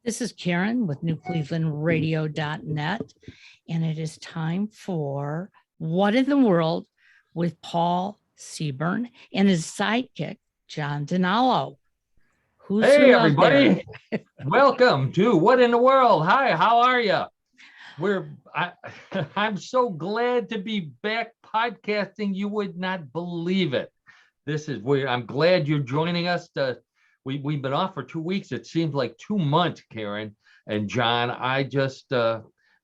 This is Karen with newclevelandradio.net, and it is time for What in the World with Paul Seaburn and his sidekick, John DiNallo. Hey, everybody. Welcome to What in the World. Hi, how are you? I'm so glad to be back podcasting. You would not believe it. I'm glad you're joining us. We've been off for 2 weeks. It seems like 2 months, Karen and John. I just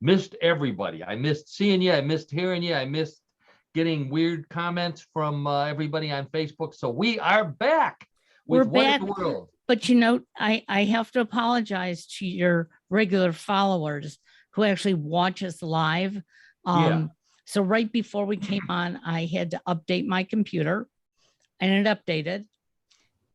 missed everybody. I missed seeing you. I missed hearing you. I missed getting weird comments from everybody on Facebook. So we are back with What in the World. But you know, I have to apologize to your regular followers who actually watch us live. So right before we came on, I had to update my computer, and it updated,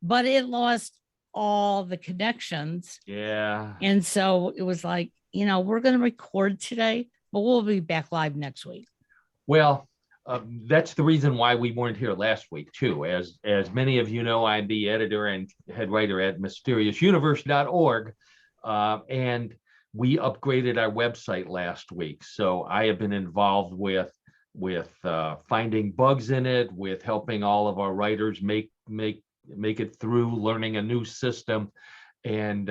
but it lost all the connections. Yeah. And so it was like, you know, we're going to record today, but we'll be back live next week. Well, that's the reason why we weren't here last week, too. As many of you know, I'm the editor and head writer at mysteriousuniverse.org, and we upgraded our website last week. So I have been involved with finding bugs in it, with helping all of our writers make it through, learning a new system, and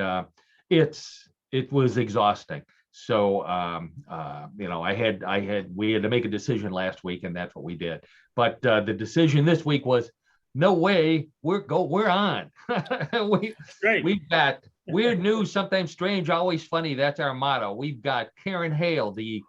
it was exhausting. So we had to make a decision last week, and that's what we did. But the decision this week was, no way, we're on. We've got weird news, sometimes strange, always funny. That's our motto. We've got Karen Hale, the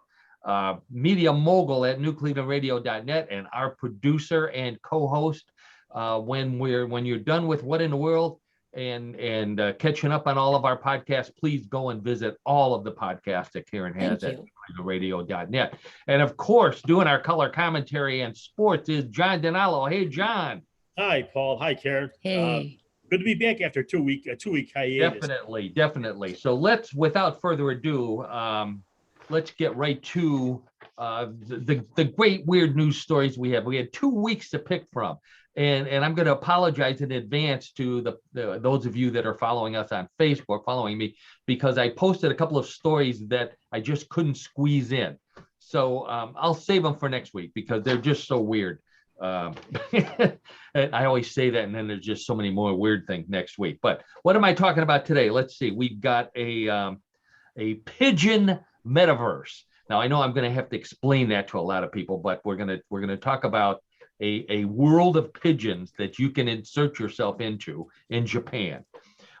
media mogul at newclevelandradio.net, and our producer and co-host. When you're done with What in the World and catching up on all of our podcasts, please go and visit all of the podcasts that Karen has at newclevelandradio.net. And of course, doing our color commentary and sports is John DiNallo. Hey, John. Hi, Paul. Hi, Karen. Hey. Good to be back after a two week hiatus. Definitely. So without further ado, let's get right to the great weird news stories we have. We had 2 weeks to pick from, and I'm going to apologize in advance to those of you that are following us on Facebook, following me, because I posted a couple of stories that I just couldn't squeeze in. So I'll save them for next week because they're just so weird. I always say that, and then there's just so many more weird things next week. But what am I talking about today? Let's see. We've got a Pigeon Metaverse. Now I know I'm going to have to explain that to a lot of people, but we're going to talk about a world of pigeons that you can insert yourself into in Japan.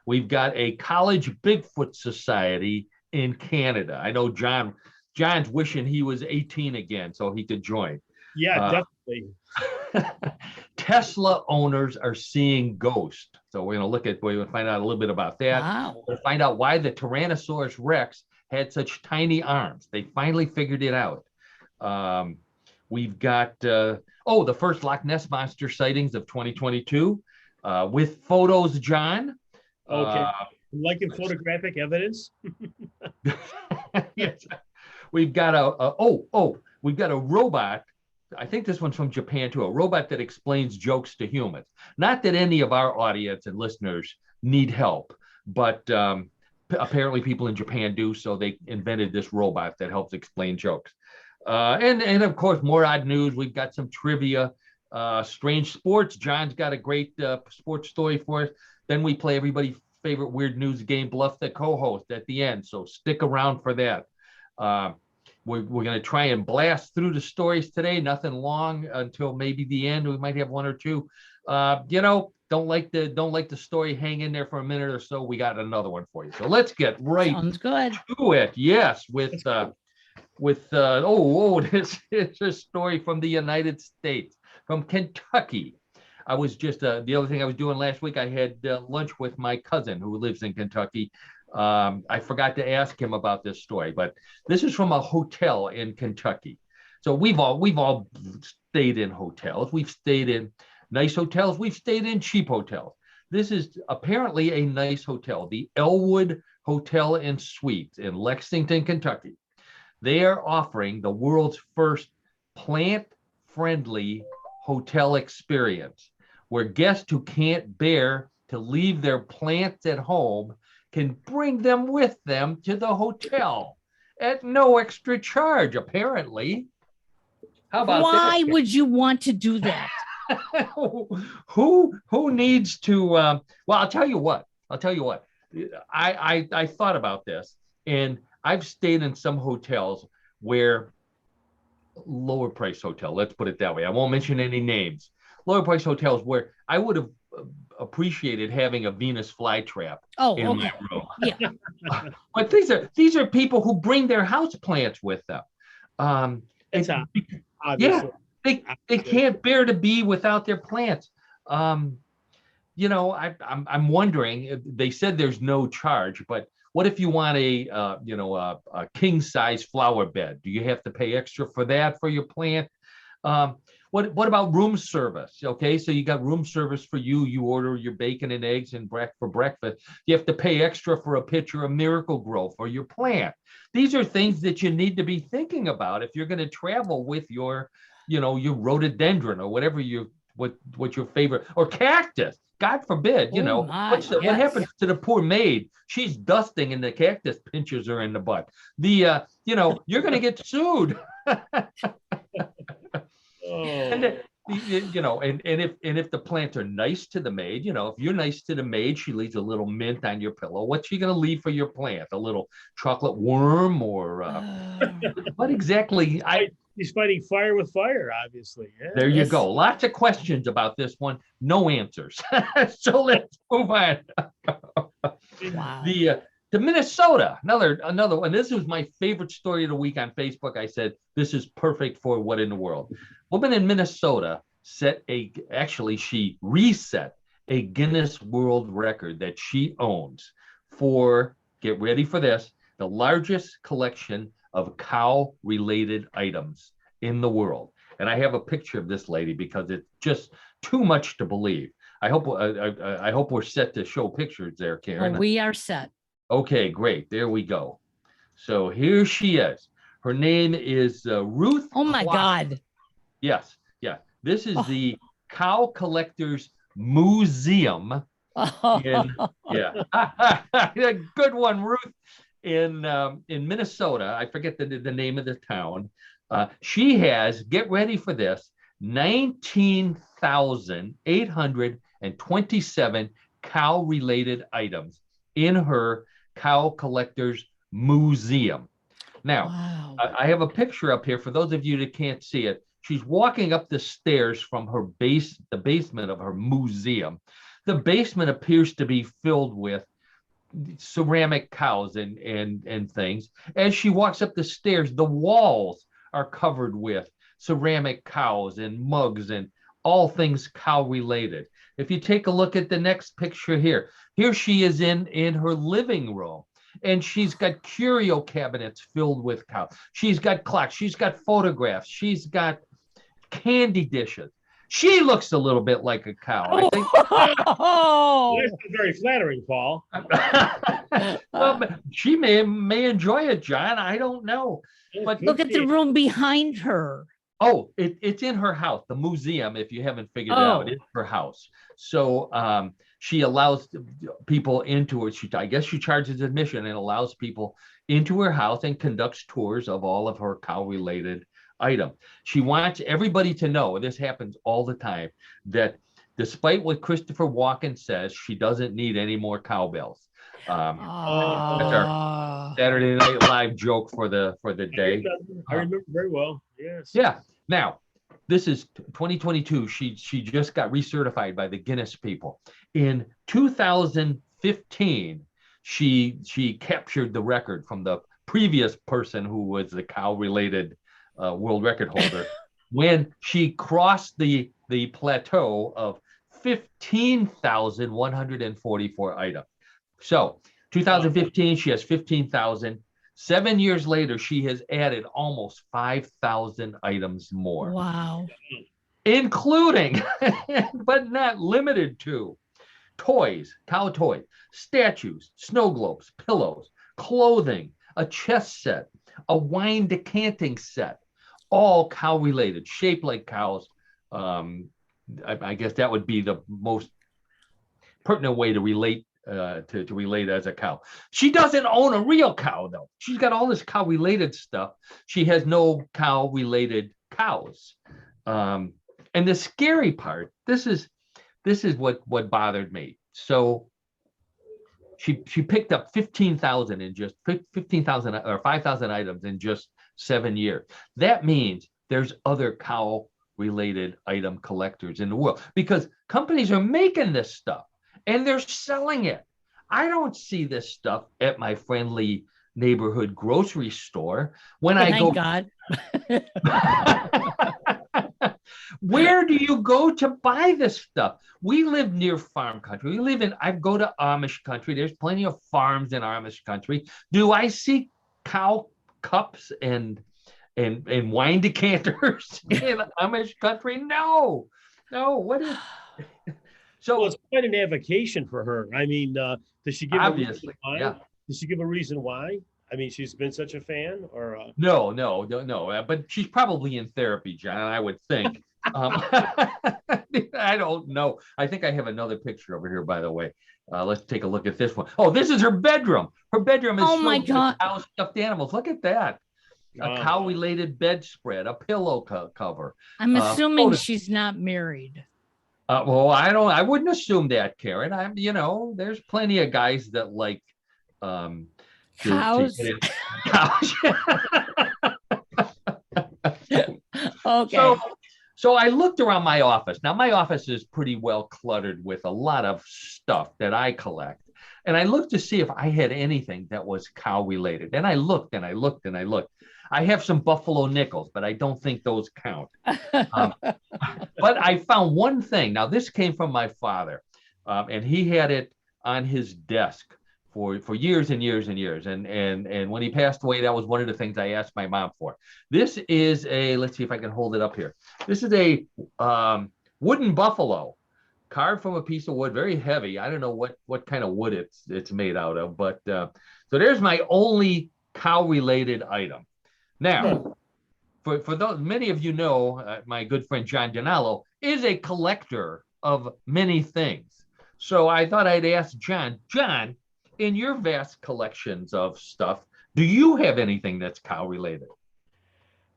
We've got a college Bigfoot society in Canada. I know John's wishing he was 18 again so he could join. Yeah, definitely. Tesla owners are seeing ghosts. So we're going to find out a little bit about that. Wow. We'll find out why the Tyrannosaurus Rex had such tiny arms. They finally figured it out. We've got, the first Loch Ness monster sightings of 2022 with photos, John. Okay. Liking photographic evidence? Yes. We've got we've got a robot. I think this one's from Japan too, a robot that explains jokes to humans. Not that any of our audience and listeners need help, but apparently people in Japan do, so they invented this robot that helps explain jokes. And of course, more odd news. We've got some trivia, strange sports. John's got a great sports story for us. Then we play everybody's favorite weird news game, Bluff the co-host, at the end, so stick around for that. We're going to try and blast through the stories today. Nothing long until maybe the end. We might have one or two. Don't let the story hang in there for a minute or so. We got another one for you. So let's get right to it. Yes, this is a story from the United States, from Kentucky. I was just the other thing I was doing last week. I had lunch with my cousin who lives in Kentucky. I forgot to ask him about this story, but this is from a hotel in Kentucky. So we've all stayed in hotels. We've stayed in nice hotels. We've stayed in cheap hotels. This is apparently a nice hotel, the Elwood Hotel and Suites in Lexington, Kentucky. They are offering the world's first plant-friendly hotel experience, where guests who can't bear to leave their plants at home can bring them with them to the hotel at no extra charge, apparently. How about Why that? would you want to do that? Who needs to well, I'll tell you what. I thought about this, and I've stayed in some hotels where lower price hotel, let's put it that way. I won't mention any names. Lower price hotels where I would have appreciated having a Venus flytrap in my room. Yeah. But these are people who bring their house plants with them. Obviously. They can't bear to be without their plants. I'm wondering. They said there's no charge, but what if you want a king size flower bed? Do you have to pay extra for that for your plant? What about room service? Okay, so you got room service for you. You order your bacon and eggs and for breakfast. You have to pay extra for a pitcher of Miracle-Gro for your plant. These are things that you need to be thinking about if you're going to travel with your rhododendron or whatever what your favorite, or cactus. God forbid, what happens to the poor maid? She's dusting and the cactus pinchers her in the butt. You're going to get sued. And if the plants are nice to the maid, if you're nice to the maid, she leaves a little mint on your pillow. What's she going to leave for your plant? A little chocolate worm or what exactly? He's fighting fire with fire, obviously. Yeah. There you go. Lots of questions about this one. No answers. So let's move on. Wow. To Minnesota, another one. This was my favorite story of the week on Facebook. I said, this is perfect for what in the world. Woman in Minnesota she reset a Guinness World Record that she owns for, get ready for this, the largest collection of cow-related items in the world. And I have a picture of this lady because it's just too much to believe. I hope we're set to show pictures there, Karen. Well, we are set. Okay, great. There we go. So here she is. Her name is Ruth. Oh my God. Yes. Yeah. This is the Cow Collectors Museum. Good one, Ruth. In Minnesota, I forget the name of the town. She has, get ready for this, 19,827 cow-related items in her Cow Collectors Museum. Now, wow. I have a picture up here for those of you that can't see it. She's walking up the stairs from the basement of her museum. The basement appears to be filled with ceramic cows and things. As she walks up the stairs, the walls are covered with ceramic cows and mugs and all things cow related. If you take a look at the next picture here she is in her living room, and she's got curio cabinets filled with cows. She's got clocks, she's got photographs, she's got candy dishes. She looks a little bit like a cow, I think. Oh. That's not very flattering, Paul. Well, she may enjoy it, John. I don't know. But Look at the room behind her. Oh, it's in her house, the museum, if you haven't figured it out. It's her house. So she allows people into it. I guess she charges admission and allows people into her house and conducts tours of all of her cow-related items. She wants everybody to know, this happens all the time, that despite what Christopher Walken says, she doesn't need any more cowbells. That's our Saturday Night Live joke for the day. I remember very well. Yes. Yeah. Now, this is 2022. She just got recertified by the Guinness people. In 2015, she captured the record from the previous person who was the cow-related world record holder when she crossed the plateau of 15,144 items. So 2015, she has 15,000. 7 years later, she has added almost 5,000 items more. Wow. Including, but not limited to, toys, cow toys, statues, snow globes, pillows, clothing, a chess set, a wine decanting set, all cow related, shaped like cows. I guess that would be the most pertinent way to relate to relate as a cow. She doesn't own a real cow though. She's got all this cow related stuff. She has no cow related cows. And the scary part, this is what bothered me. So she picked up 15,000 in just 15,000 or 5,000 items in just 7 years. That means there's other cow related item collectors in the world because companies are making this stuff and they're selling it. I don't see this stuff at my friendly neighborhood grocery store when I go. Thank God. Where do you go to buy this stuff? We live near farm country. I go to Amish country. There's plenty of farms in Amish country. Do I see cow cups and wine decanters in Amish country? No. What is? So Well, it's quite an avocation for her. I mean, does she give obviously, a reason why? yeah. Does she give a reason why? I mean, she's been such a fan, or No. But she's probably in therapy, John. I would think. I don't know. I think I have another picture over here, by the way. Let's take a look at this one. Oh, this is her bedroom. Her bedroom is Oh my filled with God. cow stuffed animals. Look at that. A cow-related bedspread, a pillow cover. I'm assuming photos. she's not married. Well, I wouldn't assume that, Karen. There's plenty of guys that like Cows. cows. Okay. So I looked around my office. Now my office is pretty well cluttered with a lot of stuff that I collect. And I looked to see if I had anything that was cow related. And I looked and I looked and I looked. I have some buffalo nickels, but I don't think those count. But I found one thing. Now this came from my father, and he had it on his desk for years and years and years. And when he passed away, that was one of the things I asked my mom for. This is let's see if I can hold it up here. This is a wooden buffalo carved from a piece of wood, very heavy. I don't know what kind of wood it's made out of, but so there's my only cow related item. Now, for those, many of you know, my good friend John DiNallo is a collector of many things. So I thought I'd ask John, in your vast collections of stuff, do you have anything that's cow related?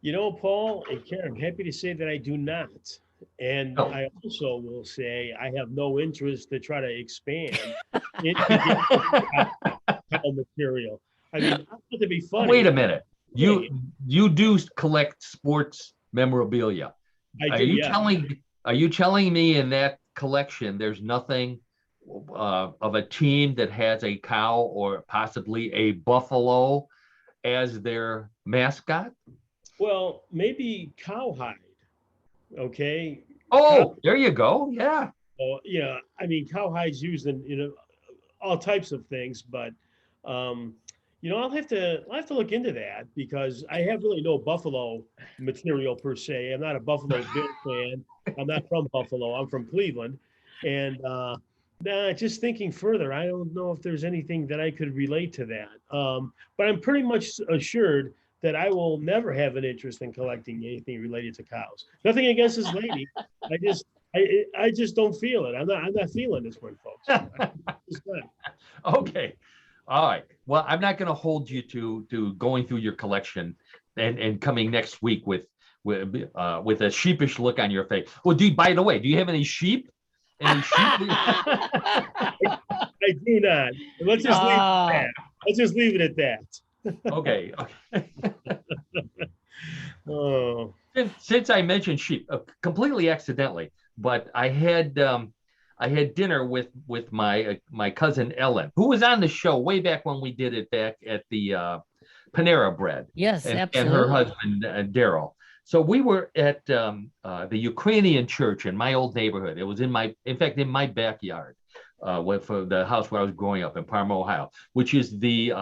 You know, Paul and Karen, I'm happy to say that I do not. And I also will say I have no interest to try to expand into cow material. I mean, not to be funny. Wait a minute. You do collect sports memorabilia. I do, Are you telling me in that collection there's nothing of a team that has a cow or possibly a buffalo as their mascot? Well, maybe cowhide. Okay. Oh, there you go. Yeah. Oh, yeah. I mean, cowhide's used in all types of things, but I'll have to look into that because I have really no Buffalo material per se. I'm not a Buffalo Bill fan. I'm not from Buffalo. I'm from Cleveland, and just thinking further, I don't know if there's anything that I could relate to that. But I'm pretty much assured that I will never have an interest in collecting anything related to cows. Nothing against this lady. I just don't feel it. I'm not feeling this one, folks. Okay. All right. Well, I'm not going to hold you to going through your collection and coming next week with a sheepish look on your face. Well, by the way, do you have any sheep? Any sheep? I do not. Let's just leave it at that. Let's just leave it at that. Okay. Oh. Since I mentioned sheep, completely accidentally, but I had dinner with my cousin Ellen, who was on the show way back when we did it back at the Panera Bread. Yes, absolutely. And her husband Daryl. So we were at the Ukrainian church in my old neighborhood. It was in my backyard, for the house where I was growing up in Parma, Ohio, which is the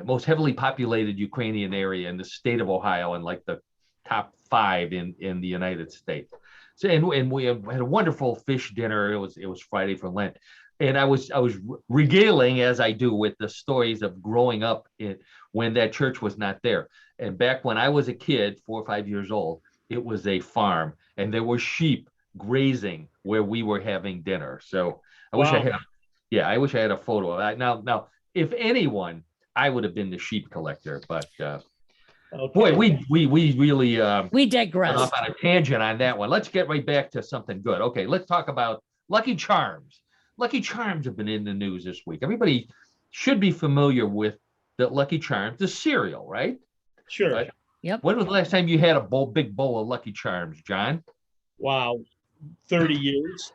most heavily populated Ukrainian area in the state of Ohio and like the top 5 in the United States. So and we had a wonderful fish dinner. It was Friday for Lent, and I was regaling as I do with the stories of growing up when that church was not there. And back when I was a kid, 4 or 5 years old, it was a farm, and there were sheep grazing where we were having dinner. So I wish I had Yeah, I wish I had a photo of that. Now, if anyone, I would have been the sheep collector, but boy, we really We went digress. off on a tangent on that one. Let's get right back to something good. Okay, let's talk about Lucky Charms. Lucky Charms have been in the news this week. Everybody should be familiar with the Lucky Charms, the cereal, right? Sure. Yep. When was the last time you had a big bowl of Lucky Charms, John? Wow. 30 years.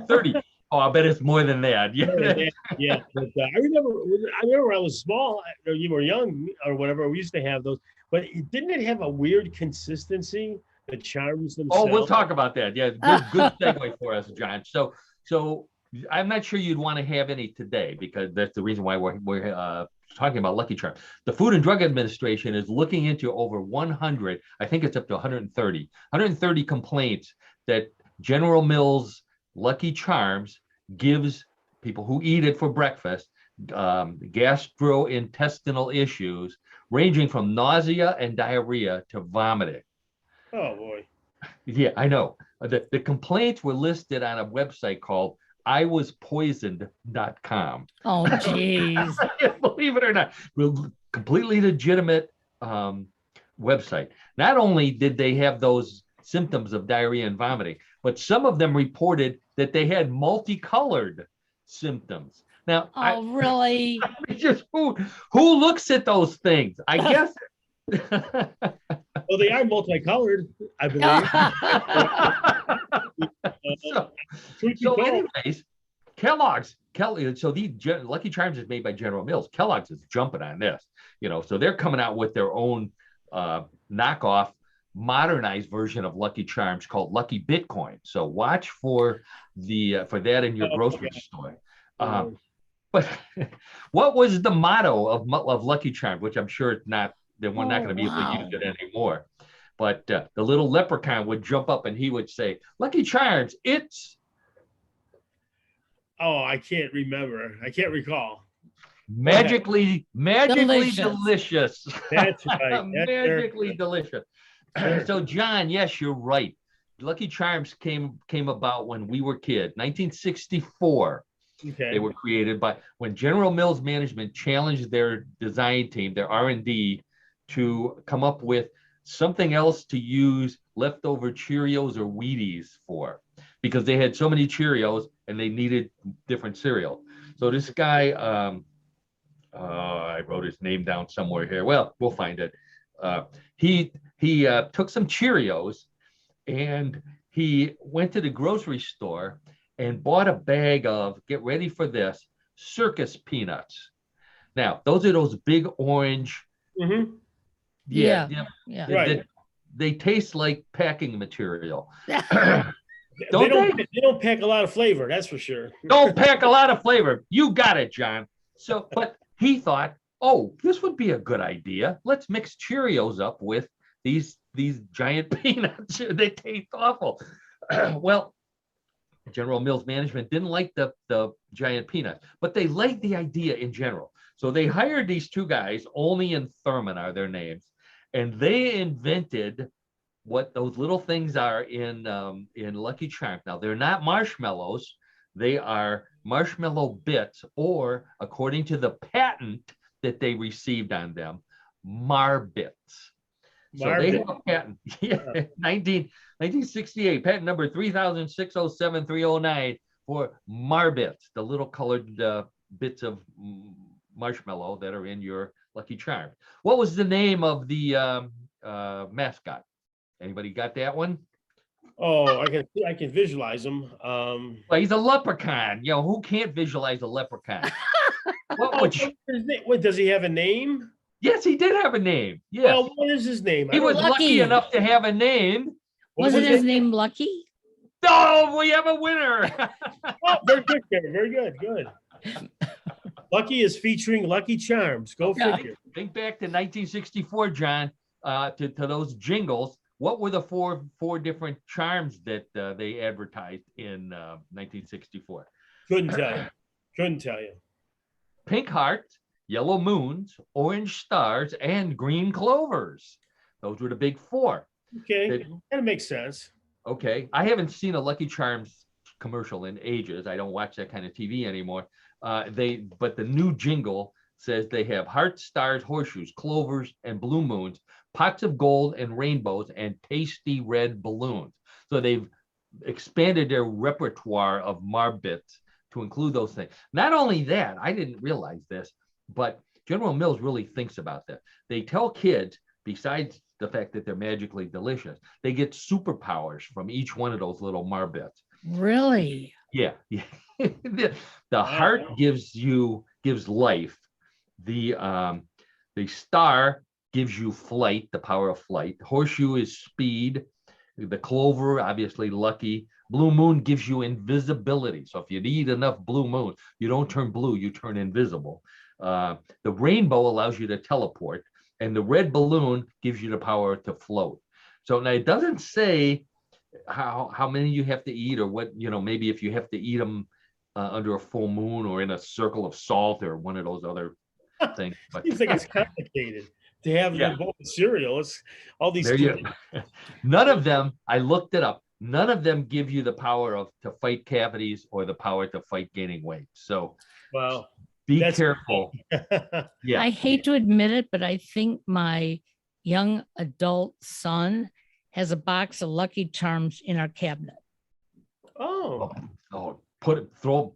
30. Oh, I bet it's more than that. Yeah. Yeah. But, I remember when I was small, or you were young or whatever, we used to have those. But didn't it have a weird consistency? The charms themselves. Oh, we'll talk about that. Yeah, good segue for us, John. So I'm not sure you'd want to have any today because that's the reason why we're talking about Lucky Charms. The Food and Drug Administration is looking into over 100, I think it's up to 130 complaints that General Mills Lucky Charms gives people who eat it for breakfast gastrointestinal issues ranging from nausea and diarrhea to vomiting. Oh boy. Yeah, I know. The complaints were listed on a website called iwaspoisoned.com. Oh, geez. Believe it or not, completely legitimate website. Not only did they have those symptoms of diarrhea and vomiting, but some of them reported that they had multicolored symptoms. Now, really? Just who looks at those things? I guess. Well, they are multicolored, I believe. So anyways, Kellogg's, so these Lucky Charms is made by General Mills. Kellogg's is jumping on this, so they're coming out with their own knockoff, modernized version of Lucky Charms called Lucky Bitcoin. So watch for that in your grocery store. But what was the motto of Lucky Charms, which I'm sure it's not, we're not going to be able to use it anymore. But the little leprechaun would jump up and he would say, Lucky Charms, it's... Oh, I can't remember. I can't recall. Magically delicious. That's right. Magically delicious. So, John, yes, you're right. Lucky Charms came about when we were kids, 1964. Okay. They were created by when General Mills management challenged their design team, their R&D, to come up with something else to use leftover Cheerios or Wheaties for, because they had so many Cheerios and they needed different cereal. So this guy, I wrote his name down somewhere here. Well, we'll find it. He took some Cheerios and he went to the grocery store and bought a bag of, get ready for this, circus peanuts. Now, those are those big orange. Mm-hmm. Yeah. Right. They taste like packing material. They don't pack a lot of flavor, that's for sure. Don't pack a lot of flavor. You got it, John. So, but he thought, oh, this would be a good idea. Let's mix Cheerios up with these giant peanuts. They taste awful. Well, General Mills management didn't like the giant peanuts, but they liked the idea in general. So they hired these two guys, Olney and Thurman are their names, and they invented what those little things are in Lucky Charms. Now, they're not marshmallows. They are marshmallow bits, or according to the patent that they received on them, Marbits. So they have a patent, 1968, patent number 3,607,309 for Marbits, the little colored bits of marshmallow that are in your Lucky Charms. What was the name of the mascot? Anybody got that one? Oh, I can visualize him. Well, he's a leprechaun. Who can't visualize a leprechaun? What does he have a name? Yes, he did have a name. Yes. Well, what is his name? He was lucky enough to have a name. Wasn't his name Lucky? Oh, we have a winner. Oh, very good, Karen. Very good. Good. Lucky is featuring Lucky Charms. Go figure. Think back to 1964, John, to those jingles. What were the four different charms that they advertised in 1964? Couldn't tell you. Pink heart, yellow moons, orange stars, and green clovers. Those were the big four. Okay, that makes sense. Okay, I haven't seen a Lucky Charms commercial in ages. I don't watch that kind of TV anymore. But the new jingle says they have hearts, stars, horseshoes, clovers, and blue moons, pots of gold and rainbows, and tasty red balloons. So they've expanded their repertoire of Marbits to include those things. Not only that, I didn't realize this, but General Mills really thinks about that. They tell kids, besides the fact that they're magically delicious, they get superpowers from each one of those little Marbits. Really? Yeah. The heart gives life. The star gives you flight, the power of flight. Horseshoe is speed. The clover, obviously lucky. Blue moon gives you invisibility. So if you eat enough blue moon, you don't turn blue, you turn invisible. The rainbow allows you to teleport, and the red balloon gives you the power to float. So now it doesn't say how many you have to eat, or what, maybe if you have to eat them under a full moon or in a circle of salt or one of those other things. But Seems like it's complicated to have them both cereal. It's all these. None of them, I looked it up. None of them give you the power to fight cavities or the power to fight gaining weight. So, wow, be careful. I hate to admit it, but I think my young adult son has a box of Lucky Charms in our cabinet. Oh, put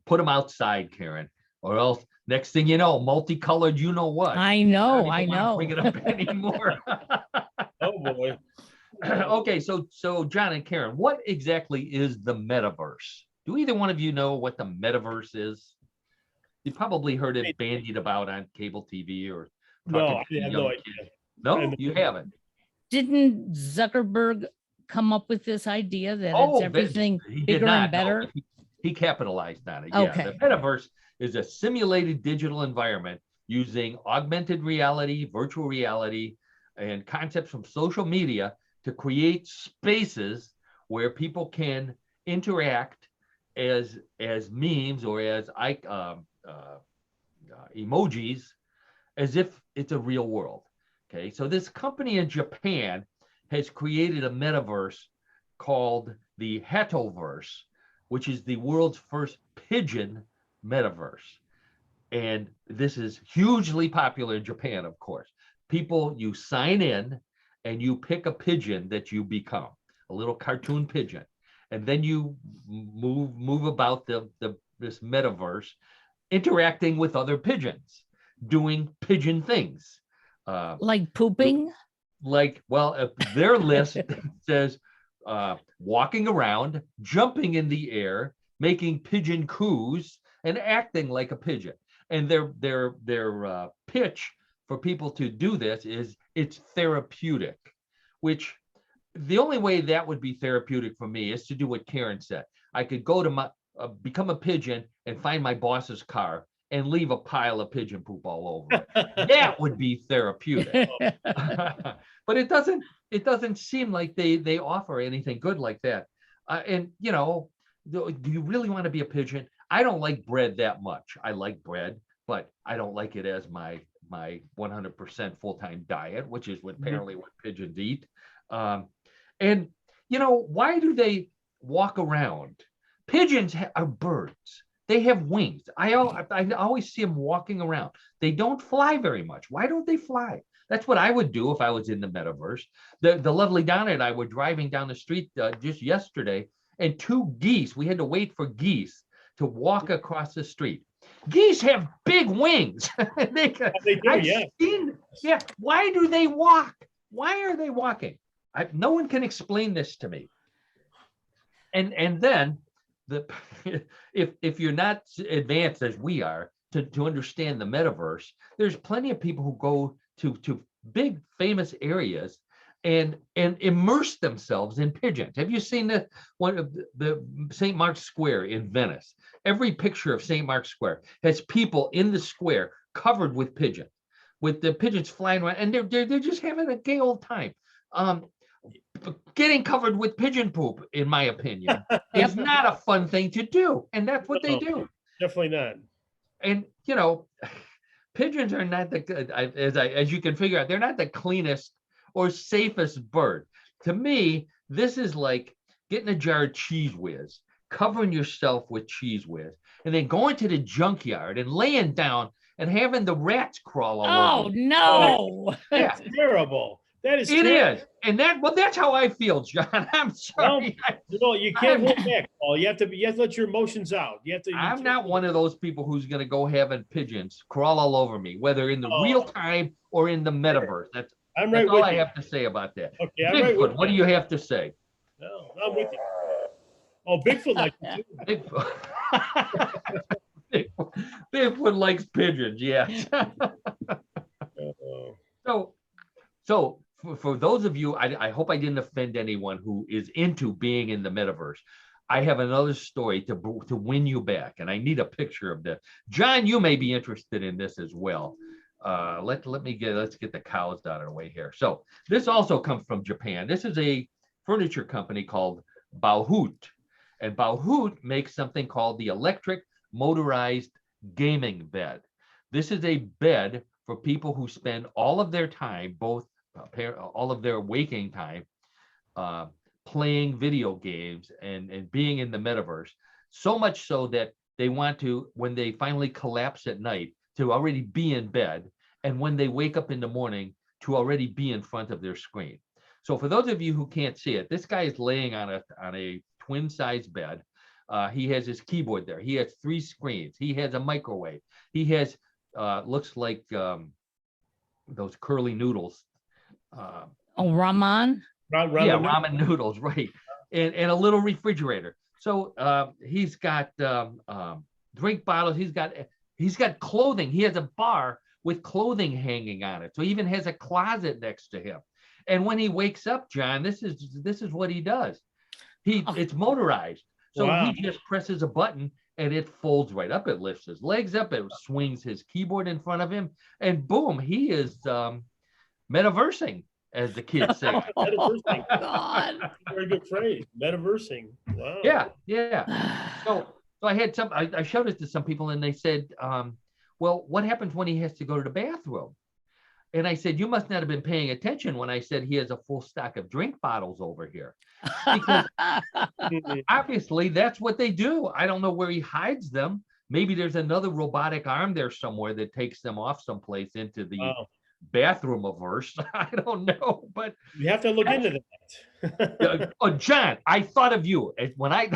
them outside, Karen, or else next thing you know, multicolored. You know what? I know. Bring it up anymore. Oh boy. Okay, so John and Karen, what exactly is the metaverse? Do either one of you know what the metaverse is? You probably heard it bandied about on cable TV or no, I have no idea. No, you haven't. Didn't Zuckerberg come up with this idea that it's everything bigger and better? No. He capitalized on it. Okay. Yeah, the metaverse is a simulated digital environment using augmented reality, virtual reality, and concepts from social media to create spaces where people can interact as memes or as emojis, as if it's a real world. Okay, so this company in Japan has created a metaverse called the Hatoverse, which is the world's first pigeon metaverse. And this is hugely popular in Japan, of course. You sign in and you pick a pigeon that you become, a little cartoon pigeon. And then you move about this metaverse, interacting with other pigeons, doing pigeon things. Like pooping? Their list says walking around, jumping in the air, making pigeon coos, and acting like a pigeon. And their pitch for people to do this is it's therapeutic, which the only way that would be therapeutic for me is to do what Karen said. I could go to become a pigeon and find my boss's car and leave a pile of pigeon poop all over it. That would be therapeutic. But it doesn't seem like they offer anything good like that. And do you really want to be a pigeon? I don't like bread that much. I like bread, but I don't like it as my 100% full-time diet, which is apparently what pigeons eat. And why do they walk around? Pigeons are birds. They have wings. I always see them walking around. They don't fly very much. Why don't they fly? That's what I would do if I was in the metaverse. The lovely Donna and I were driving down the street just yesterday, and two geese, we had to wait for geese to walk across the street. Geese have big wings. They do, yeah. Why do they walk? Why are they walking? No one can explain this to me. And then if you're not advanced as we are to understand the metaverse, there's plenty of people who go to big famous areas and immerse themselves in pigeons. Have you seen the St. Mark's Square in Venice? Every picture of St. Mark's Square has people in the square covered with pigeons, with the pigeons flying around, and they're just having a gay old time. Getting covered with pigeon poop, in my opinion, is not a fun thing to do, and that's what they do. Definitely not. And pigeons are not as you can figure out, they're not the cleanest or safest bird. To me, this is like getting a jar of Cheese Whiz, covering yourself with cheese whiz, and then going to the junkyard and laying down and having the rats crawl all Oh over you. no. That's terrible. That is It terrible. is. And that's how I feel, John. I'm sorry. You can't hold back, Paul. You have to let your emotions out. I'm not one of those people who's going to go having pigeons crawl all over me, whether in the Oh. real time or in the metaverse. That's I'm right all with I you. have to say about that. Okay, I'm right Bigfoot, with what do you have to say? No, I'm with you. Oh, Bigfoot like you too. Bigfoot likes pigeons, yes. So for those of you, I hope I didn't offend anyone who is into being in the metaverse. I have another story to win you back, and I need a picture of this. John, you may be interested in this as well. Let's get the cows out of the way here. So this also comes from Japan. This is a furniture company called Baohut, and Baohut makes something called the electric motorized gaming bed. This is a bed for people who spend all of their time, all of their waking time, playing video games and being in the metaverse, so much so that they want to, when they finally collapse at night, to already be in bed, and when they wake up in the morning, to already be in front of their screen. So for those of you who can't see it, this guy is laying on a twin size bed. He has his keyboard there. He has 3 screens. He has a microwave. He has looks like those curly noodles. Ramen. Ramen noodles, right? And a little refrigerator. So he's got drink bottles. He's got clothing. He has a bar with clothing hanging on it. So he even has a closet next to him. And when he wakes up, John, this is what he does. It's motorized. So he just presses a button and it folds right up. It lifts his legs up. It swings his keyboard in front of him, and boom, he is metaversing, as the kids say. Metaversing. God. Very good phrase. Metaversing. Wow. Yeah. So I had I showed it to some people, and they said, well, what happens when he has to go to the bathroom? And I said, you must not have been paying attention when I said he has a full stock of drink bottles over here. Because obviously that's what they do. I don't know where he hides them. Maybe there's another robotic arm there somewhere that takes them off someplace into the bathroom-averse. I don't know, but you have to look into that. Oh, John, I thought of you when I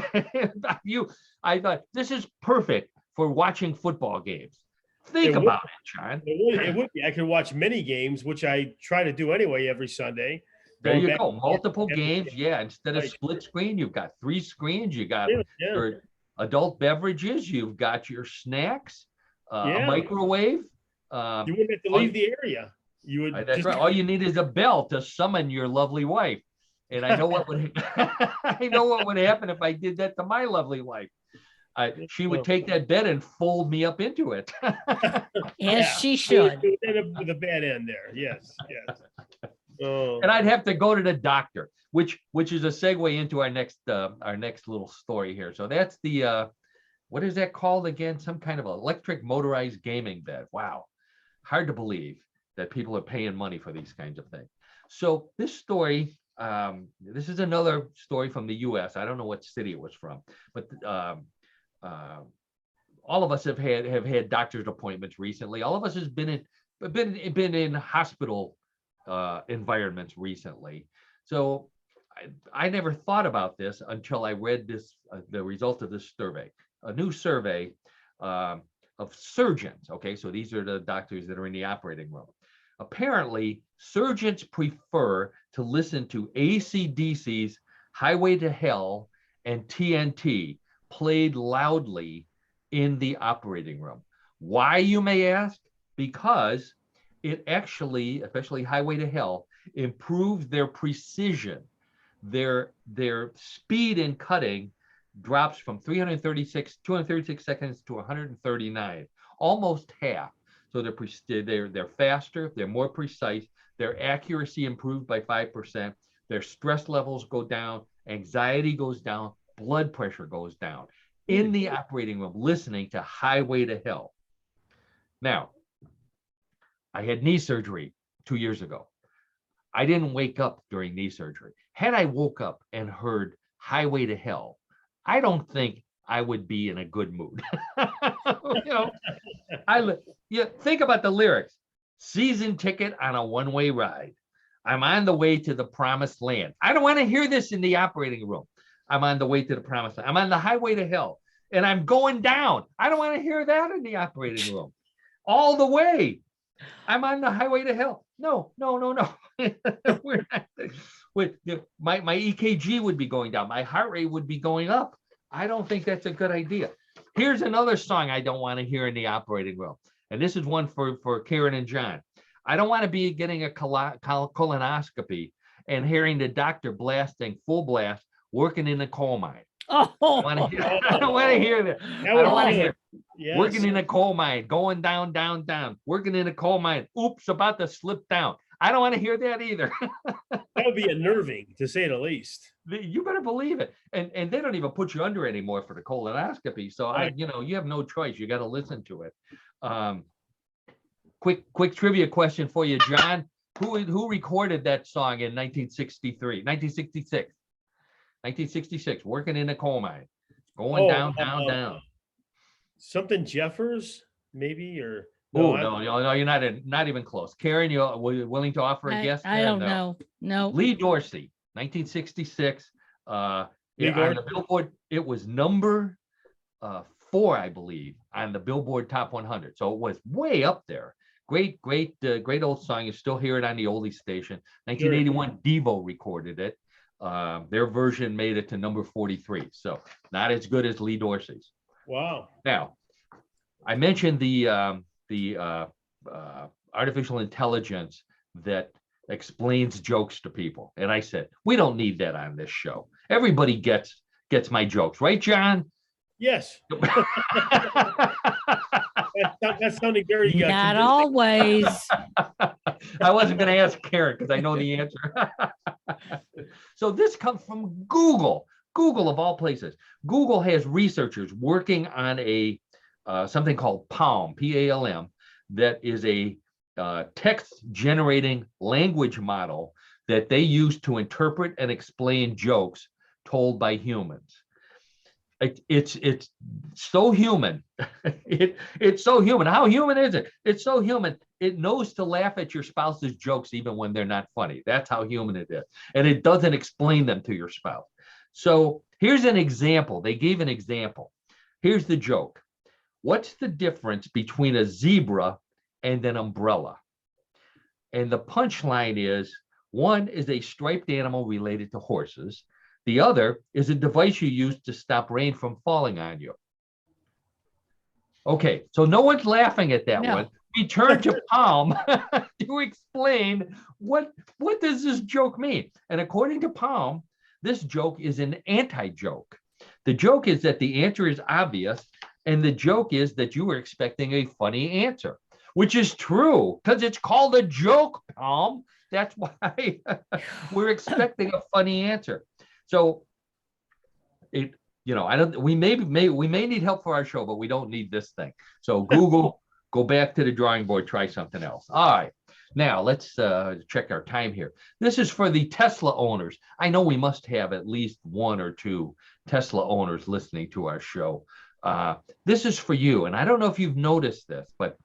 thought this is perfect for watching football games. Think about it, John. It would be. I could watch many games, which I try to do anyway every Sunday. There you go. Multiple games. Yeah. Instead of split screen, you've got 3 screens. You got your adult beverages. You've got your snacks, a microwave. You wouldn't have to leave the area. You would. That's right. All you need is a bell to summon your lovely wife. And I know what would happen if I did that to my lovely wife. She would take that bed and fold me up into it. Yes, she should. With a bad end there. Yes. And I'd have to go to the doctor, which is a segue into our next little story here. So that's the what is that called again? Some kind of electric motorized gaming bed. Wow, hard to believe that people are paying money for these kinds of things. So this story, this is another story from the U.S. I don't know what city it was from, but all of us have had doctor's appointments recently. All of us has been in hospital environments recently. So I never thought about this until I read the result of this survey, a new survey of surgeons. Okay, so these are the doctors that are in the operating room. Apparently, surgeons prefer to listen to AC/DC's Highway to Hell and TNT played loudly in the operating room. Why, you may ask? Because it actually, especially Highway to Hell, improves their precision. Their speed in cutting drops from 236 seconds to 139, almost half. So they're faster, they're more precise, their accuracy improved by 5%, their stress levels go down, anxiety goes down, blood pressure goes down in the operating room, listening to Highway to Hell. Now, I had knee surgery 2 years ago. I didn't wake up during knee surgery. Had I woke up and heard Highway to Hell I don't think I would be in a good mood. Think about the lyrics. Season ticket on a one-way ride. I'm on the way to the promised land. I don't want to hear this in the operating room. I'm on the way to the promised land. I'm on the highway to hell, and I'm going down. I don't want to hear that in the operating room. All the way. I'm on the highway to hell. No. We're not, my EKG would be going down. My heart rate would be going up. I don't think that's a good idea. Here's another song I don't want to hear in the operating room. And this is one for Karen and John. I don't want to be getting a colonoscopy and hearing the doctor blasting full blast, working in a coal mine. Oh, I don't want to hear that. I don't want to hear working in a coal mine, going down, working in a coal mine. Oops, about to slip down. I don't want to hear that either. That would be unnerving, to say the least. You better believe it. And they don't even put you under anymore for the colonoscopy. So you have no choice. You got to listen to it. Quick trivia question for you, John. Who recorded that song in 1966, working in a coal mine, going down. Something Jeffers, maybe, or no, you're not even close. Karen, you willing to offer a guess? I don't know. No. Lee Dorsey, 1966. On the Billboard, it was number 4, I believe, on the Billboard Top 100. So it was way up there. Great old song. You still hear it on the oldie station. 1981, Devo recorded it. Their version made it to number 43. So not as good as Lee Dorsey's. Wow. Now, I mentioned the artificial intelligence that explains jokes to people. And I said, we don't need that on this show. Everybody gets my jokes, right, John? Yes. That's sounding very good. Not always. I wasn't going to ask Karen because I know the answer. So this comes from Google of all places. Google has researchers working on a something called PaLM, P-A-L-M, that is a text generating language model that they use to interpret and explain jokes told by humans. It's so human. It's so human. How human is it? It's so human. It knows to laugh at your spouse's jokes even when they're not funny. That's how human it is. And it doesn't explain them to your spouse. So here's an example. They gave an example. Here's the joke. What's the difference between a zebra and an umbrella? And the punchline is, one is a striped animal related to horses. The other is a device you use to stop rain from falling on you. Okay, so no one's laughing at that one. We turn to PaLM to explain what does this joke mean? And according to PaLM, this joke is an anti-joke. The joke is that the answer is obvious, and the joke is that you were expecting a funny answer, which is true because it's called a joke, PaLM. That's why we're expecting a funny answer. So we may need help for our show, but we don't need this thing. So Google, go back to the drawing board, try something else. All right. Now let's check our time here. This is for the Tesla owners. I know we must have at least 1 or 2 Tesla owners listening to our show. This is for you. And I don't know if you've noticed this, but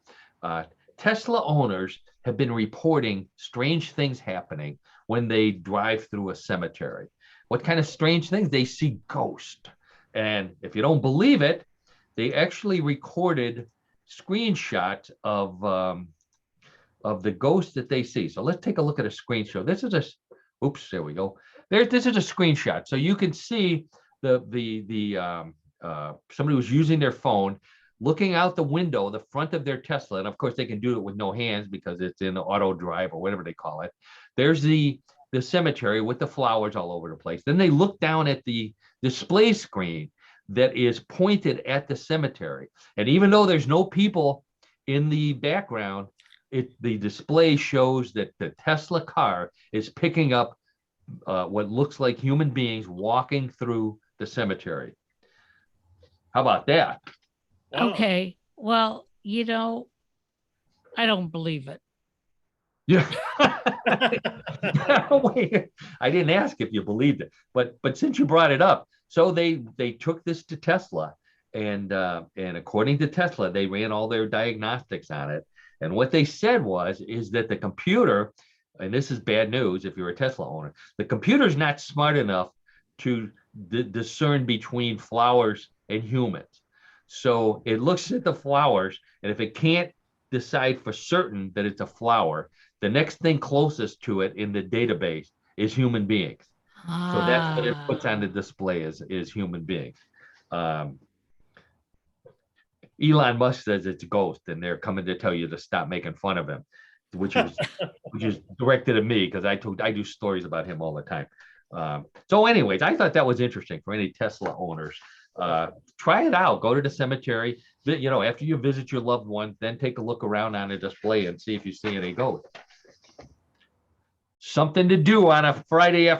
Tesla owners have been reporting strange things happening when they drive through a cemetery. What kind of strange things? They see ghosts. And if you don't believe it, they actually recorded screenshots of the ghosts that they see. So let's take a look at a screenshot. This is there we go. This is a screenshot. So you can see somebody was using their phone, looking out the window, the front of their Tesla. And of course they can do it with no hands because it's in auto drive or whatever they call it. There's the cemetery with the flowers all over the place. Then they look down at the display screen that is pointed at the cemetery. And even though there's no people in the background, the display shows that the Tesla car is picking up what looks like human beings walking through the cemetery. How about that? Okay. Well, I don't believe it. Yeah. Wait, I didn't ask if you believed it, but since you brought it up, So they took this to Tesla, and according to Tesla, they ran all their diagnostics on it. And what they said is that the computer, and this is bad news if you're a Tesla owner, the computer's not smart enough to discern between flowers and humans. So it looks at the flowers, and if it can't decide for certain that it's a flower, the next thing closest to it in the database is human beings. So that's what it puts on the display is human beings. Elon Musk says it's a ghost, and they're coming to tell you to stop making fun of him, which is directed at me because I do stories about him all the time. So anyways, I thought that was interesting for any Tesla owners. Try it out. Go to the cemetery. After you visit your loved ones, then take a look around on a display and see if you see any ghosts. Something to do on a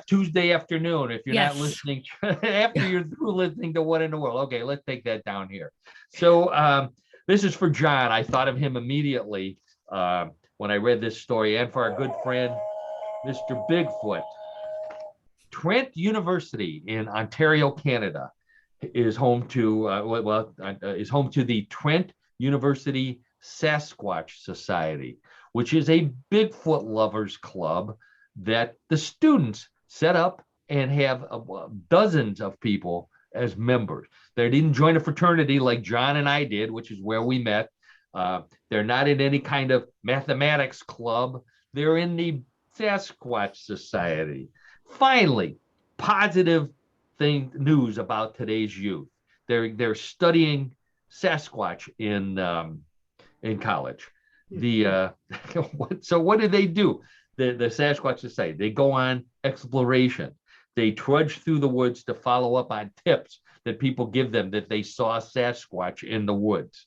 Tuesday afternoon if you're not listening after you're through listening to What in the World. Okay, let's take that down here. So this is for John. I thought of him immediately when I read this story, and for our good friend, Mr. Bigfoot. Trent University in Ontario, Canada, is home to the Trent University Sasquatch Society, which is a Bigfoot lovers club that the students set up and have dozens of people as members. They didn't join a fraternity like John and I did, which is where we met. They're not in any kind of mathematics club. They're in the Sasquatch Society. Finally, positive news about today's youth. They're studying Sasquatch in college. So what do? The Sasquatch Society, they go on exploration. They trudge through the woods to follow up on tips that people give them that they saw Sasquatch in the woods.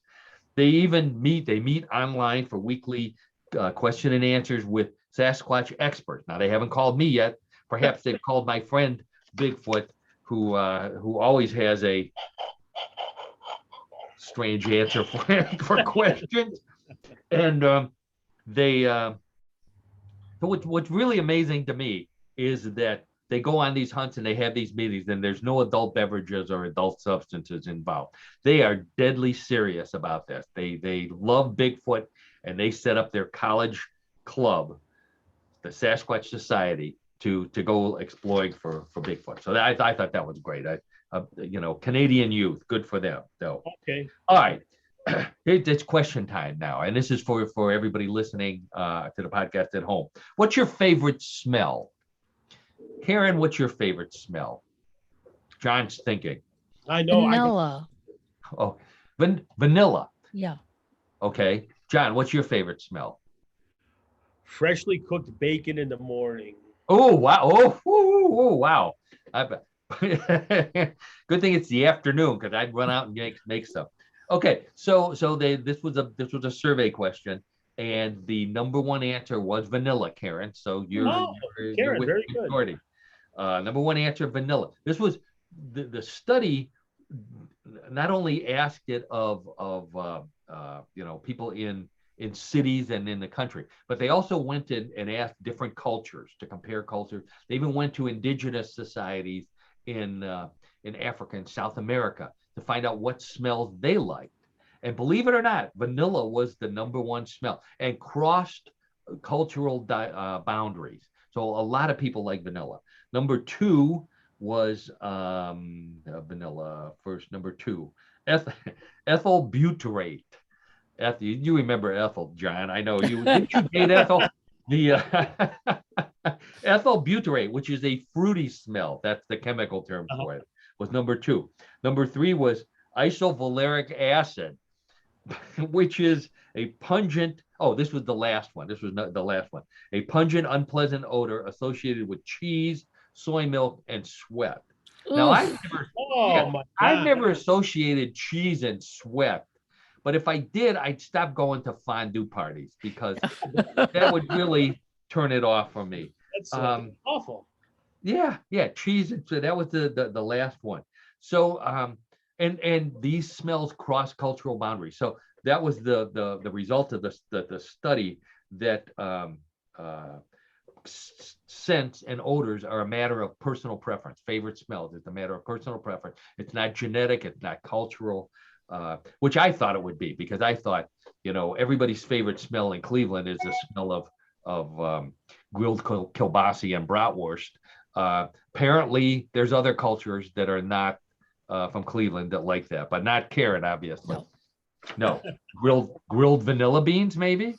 They meet online for weekly question and answers with Sasquatch experts. Now, they haven't called me yet. Perhaps they've called my friend Bigfoot, who always has a strange answer for questions. And what's really amazing to me is that they go on these hunts and they have these meetings, and there's no adult beverages or adult substances involved. They are deadly serious about this. They love Bigfoot, and they set up their college club, the Sasquatch Society, to go exploring for Bigfoot. So I thought that was great. Canadian youth, good for them. So okay, all right. It's question time now, and this is for everybody listening to the podcast at home. What's your favorite smell? Karen, what's your favorite smell? John's thinking. I know. Vanilla. Vanilla. Yeah. Okay. John, what's your favorite smell? Freshly cooked bacon in the morning. Oh, wow. Oh, wow. Good thing it's the afternoon, because I'd run out and make some. Okay, so this was a survey question, and the number one answer was vanilla, Karen. So you're Karen, with very the good. majority. Number one answer, vanilla. This was the study. Not only asked it of people in cities and in the country, but they also went in and asked different cultures to compare cultures. They even went to indigenous societies in Africa and South America to find out what smells they liked. And believe it or not, vanilla was the number one smell and crossed cultural boundaries. So a lot of people like vanilla. Number two was vanilla first. Number two, ethyl butyrate. You remember Ethel, John? I know you. Didn't you date Ethel? The ethyl butyrate, which is a fruity smell, that's the chemical term for it, was number two. Number three was isovaleric acid, which is a pungent. Oh, this was the last one. This was not the last one. A pungent, unpleasant odor associated with cheese, soy milk, and sweat. Now, I've never associated cheese and sweat. But if I did, I'd stop going to fondue parties, because that would really turn it off for me. That's awful. Yeah, cheese. So that was the last one. So and these smells cross cultural boundaries. So that was the result of the study, that scents and odors are a matter of personal preference. Favorite smells, it's a matter of personal preference. It's not genetic, it's not cultural, which I thought it would be, because I thought, everybody's favorite smell in Cleveland is the smell of grilled kielbasa and bratwurst. Apparently, there's other cultures that are not from Cleveland that like that, but not carrot, obviously. No, grilled vanilla beans, maybe.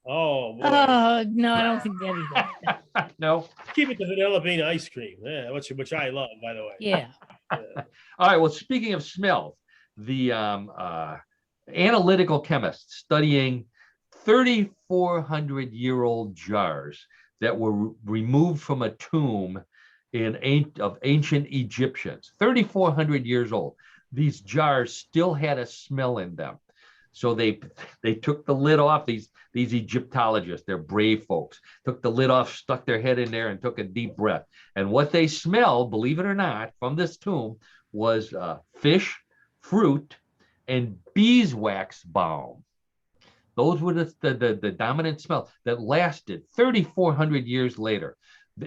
Oh, boy. No, I don't think that either. No. Keep it to vanilla bean ice cream, which I love, by the way. Yeah. All right. Well, speaking of smells, the analytical chemists studying 3,400-year-old jars that were removed from a tomb of ancient Egyptians, 3,400 years old. These jars still had a smell in them. So they took the lid off. These Egyptologists, they're brave folks, took the lid off, stuck their head in there, and took a deep breath. And what they smelled, believe it or not, from this tomb was fish, fruit, and beeswax balm. Those were the dominant smell that lasted 3,400 years later.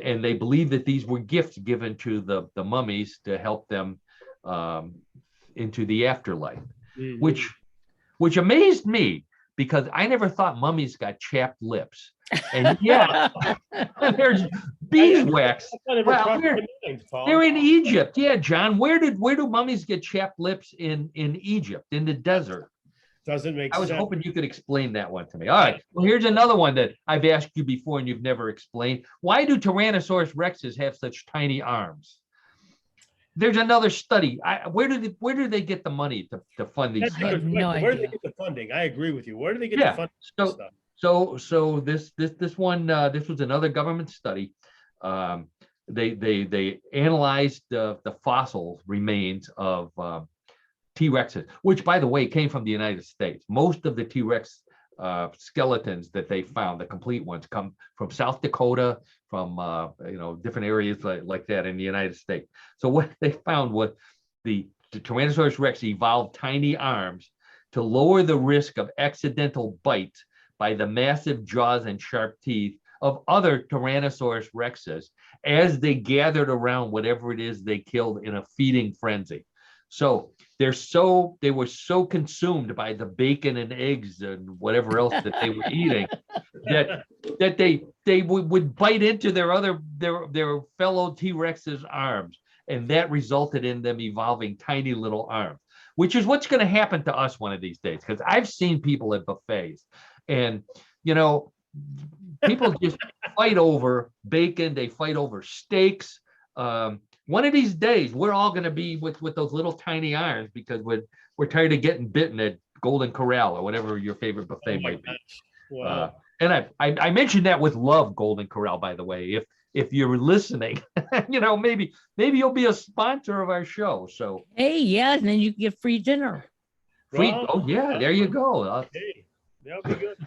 And they believe that these were gifts given to the mummies to help them into the afterlife, which amazed me, because I never thought mummies got chapped lips. And yeah, there's beeswax. Well, they're in Egypt. Yeah, John, where do mummies get chapped lips in Egypt, in the desert? Doesn't make sense. I was hoping you could explain that one to me. All right. Well, here's another one that I've asked you before and you've never explained. Why do Tyrannosaurus rexes have such tiny arms? There's another study. Where do they get the money to fund these? I have no idea. Where do they get the funding? I agree with you. Where do they get the funding? So this one, this was another government study. They analyzed the fossil remains of T-Rexes, which, by the way, came from the United States. Most of the T-Rex skeletons that they found, the complete ones, come from South Dakota, from different areas like that in the United States. So what they found was the Tyrannosaurus Rex evolved tiny arms to lower the risk of accidental bites by the massive jaws and sharp teeth of other Tyrannosaurus Rexes as they gathered around whatever it is they killed in a feeding frenzy. So they were so consumed by the bacon and eggs and whatever else that they were eating that they would bite into their fellow T-Rex's arms, and that resulted in them evolving tiny little arms, which is what's going to happen to us one of these days. Because I've seen people at buffets, and people just fight over bacon, they fight over steaks. One of these days, we're all going to be with those little tiny arms because we're tired of getting bitten at Golden Corral or whatever your favorite buffet might be. Wow. And I mentioned that with love, Golden Corral, by the way. If you're listening, maybe you'll be a sponsor of our show. So hey, yeah, and then you can get free dinner. Free? Oh yeah, there you go. Hey, that'll be good.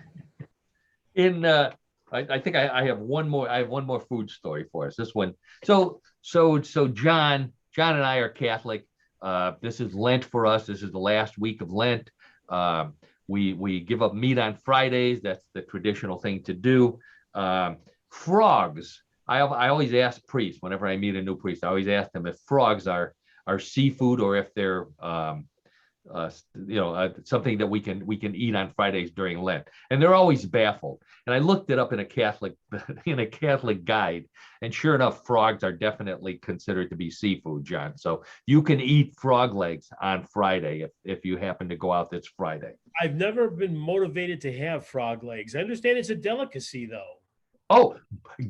I think I have one more. I have one more food story for us. This one. So John and I are Catholic. This is Lent for us. This is the last week of Lent. We give up meat on Fridays. That's the traditional thing to do. Frogs. I always ask priests whenever I meet a new priest. I always ask them if frogs are seafood or if they're something that we can eat on Fridays during Lent, and they're always baffled. And I looked it up in a Catholic guide, and sure enough, frogs are definitely considered to be seafood, John. So you can eat frog legs on Friday if you happen to go out this Friday. I've never been motivated to have frog legs. I understand it's a delicacy, though. Oh,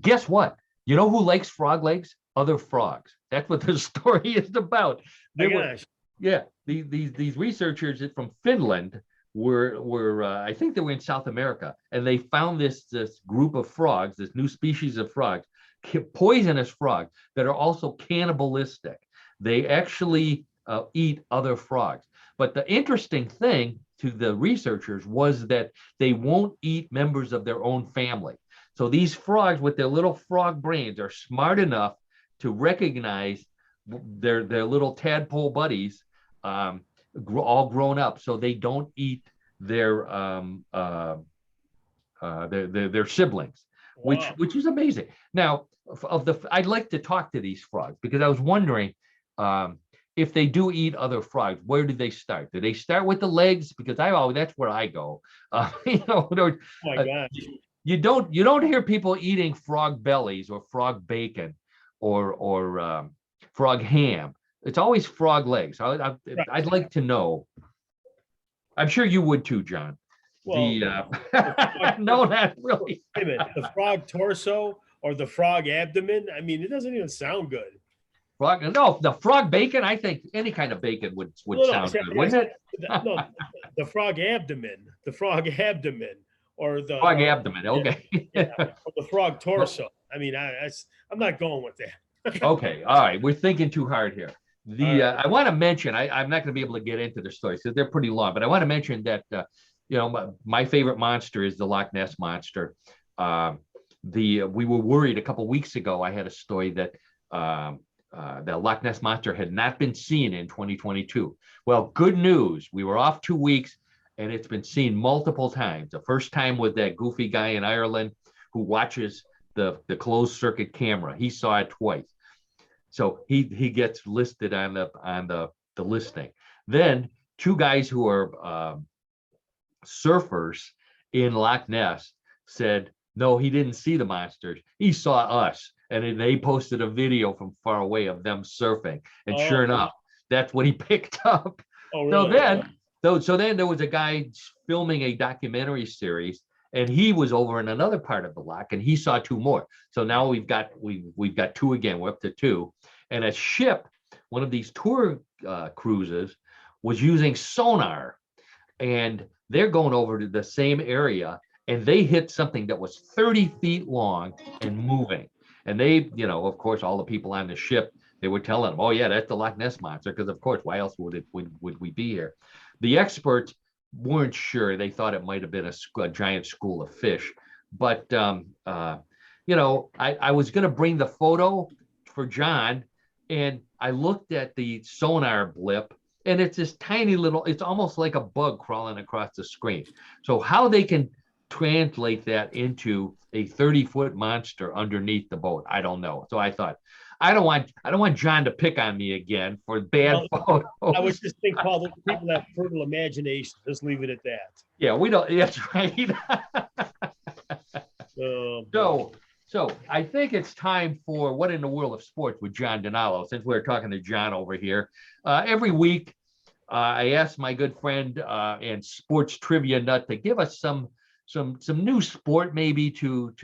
guess what? You know who likes frog legs? Other frogs. That's what the story is about. Yeah, these researchers from Finland were I think they were in South America, and they found this group of frogs, this new species of frogs, poisonous frogs that are also cannibalistic. They actually eat other frogs. But the interesting thing to the researchers was that they won't eat members of their own family. So these frogs with their little frog brains are smart enough to recognize their little tadpole buddies all grown up, so they don't eat their siblings. Wow. which is amazing. Now, I'd like to talk to these frogs because I was wondering if they do eat other frogs, where do they start? Do they start with the legs? Because that's where I go. Oh my uh, gosh. you don't hear people eating frog bellies or frog bacon or frog ham. It's always frog legs. I'd like to know. I'm sure you would too, John. Well, No, not really. wait a minute, the frog torso or the frog abdomen? I mean, it doesn't even sound good. The frog bacon. I think any kind of bacon would sound good, wouldn't it? No, the frog abdomen, or the Frog abdomen. Okay. or the frog torso. I mean, I'm not going with that. Okay. All right. We're thinking too hard here. All right. I want to mention. I'm not going to be able to get into the stories because they're pretty long, but I want to mention that my favorite monster is the Loch Ness monster. We were worried a couple of weeks ago. I had a story that the Loch Ness monster had not been seen in 2022. Well, good news. We were off 2 weeks and it's been seen multiple times. The first time with that goofy guy in Ireland who watches the closed circuit camera. He saw it twice. So he gets listed on the listing. Then two guys who are surfers in Loch Ness said, no, he didn't see the monsters. He saw us. And then they posted a video from far away of them surfing. And sure enough, that's what he picked up. Oh, really? So then there was a guy filming a documentary series, and he was over in another part of the loch, and he saw two more. So now we've got two again. We're up to two. And a ship, one of these tour cruises, was using sonar, and they're going over to the same area, and they hit something that was 30 feet long and moving. And they, of course, all the people on the ship, they were telling them, oh yeah, that's the Loch Ness monster, because of course, why else would we be here? The experts weren't sure. They thought it might have been a giant school of fish. But I was going to bring the photo for John, and I looked at the sonar blip, and it's this tiny little, it's almost like a bug crawling across the screen. So how they can translate that into a 30-foot monster underneath the boat, I don't know. So I thought, I don't want John to pick on me again for bad photos. I would just think, Paul, those people have fertile imagination. Just leave it at that. Yeah, we don't. That's right. So I think it's time for What in the World of Sports with John DiNallo, since we're talking to John over here. Every week, I ask my good friend and sports trivia nut to give us some new sport, maybe to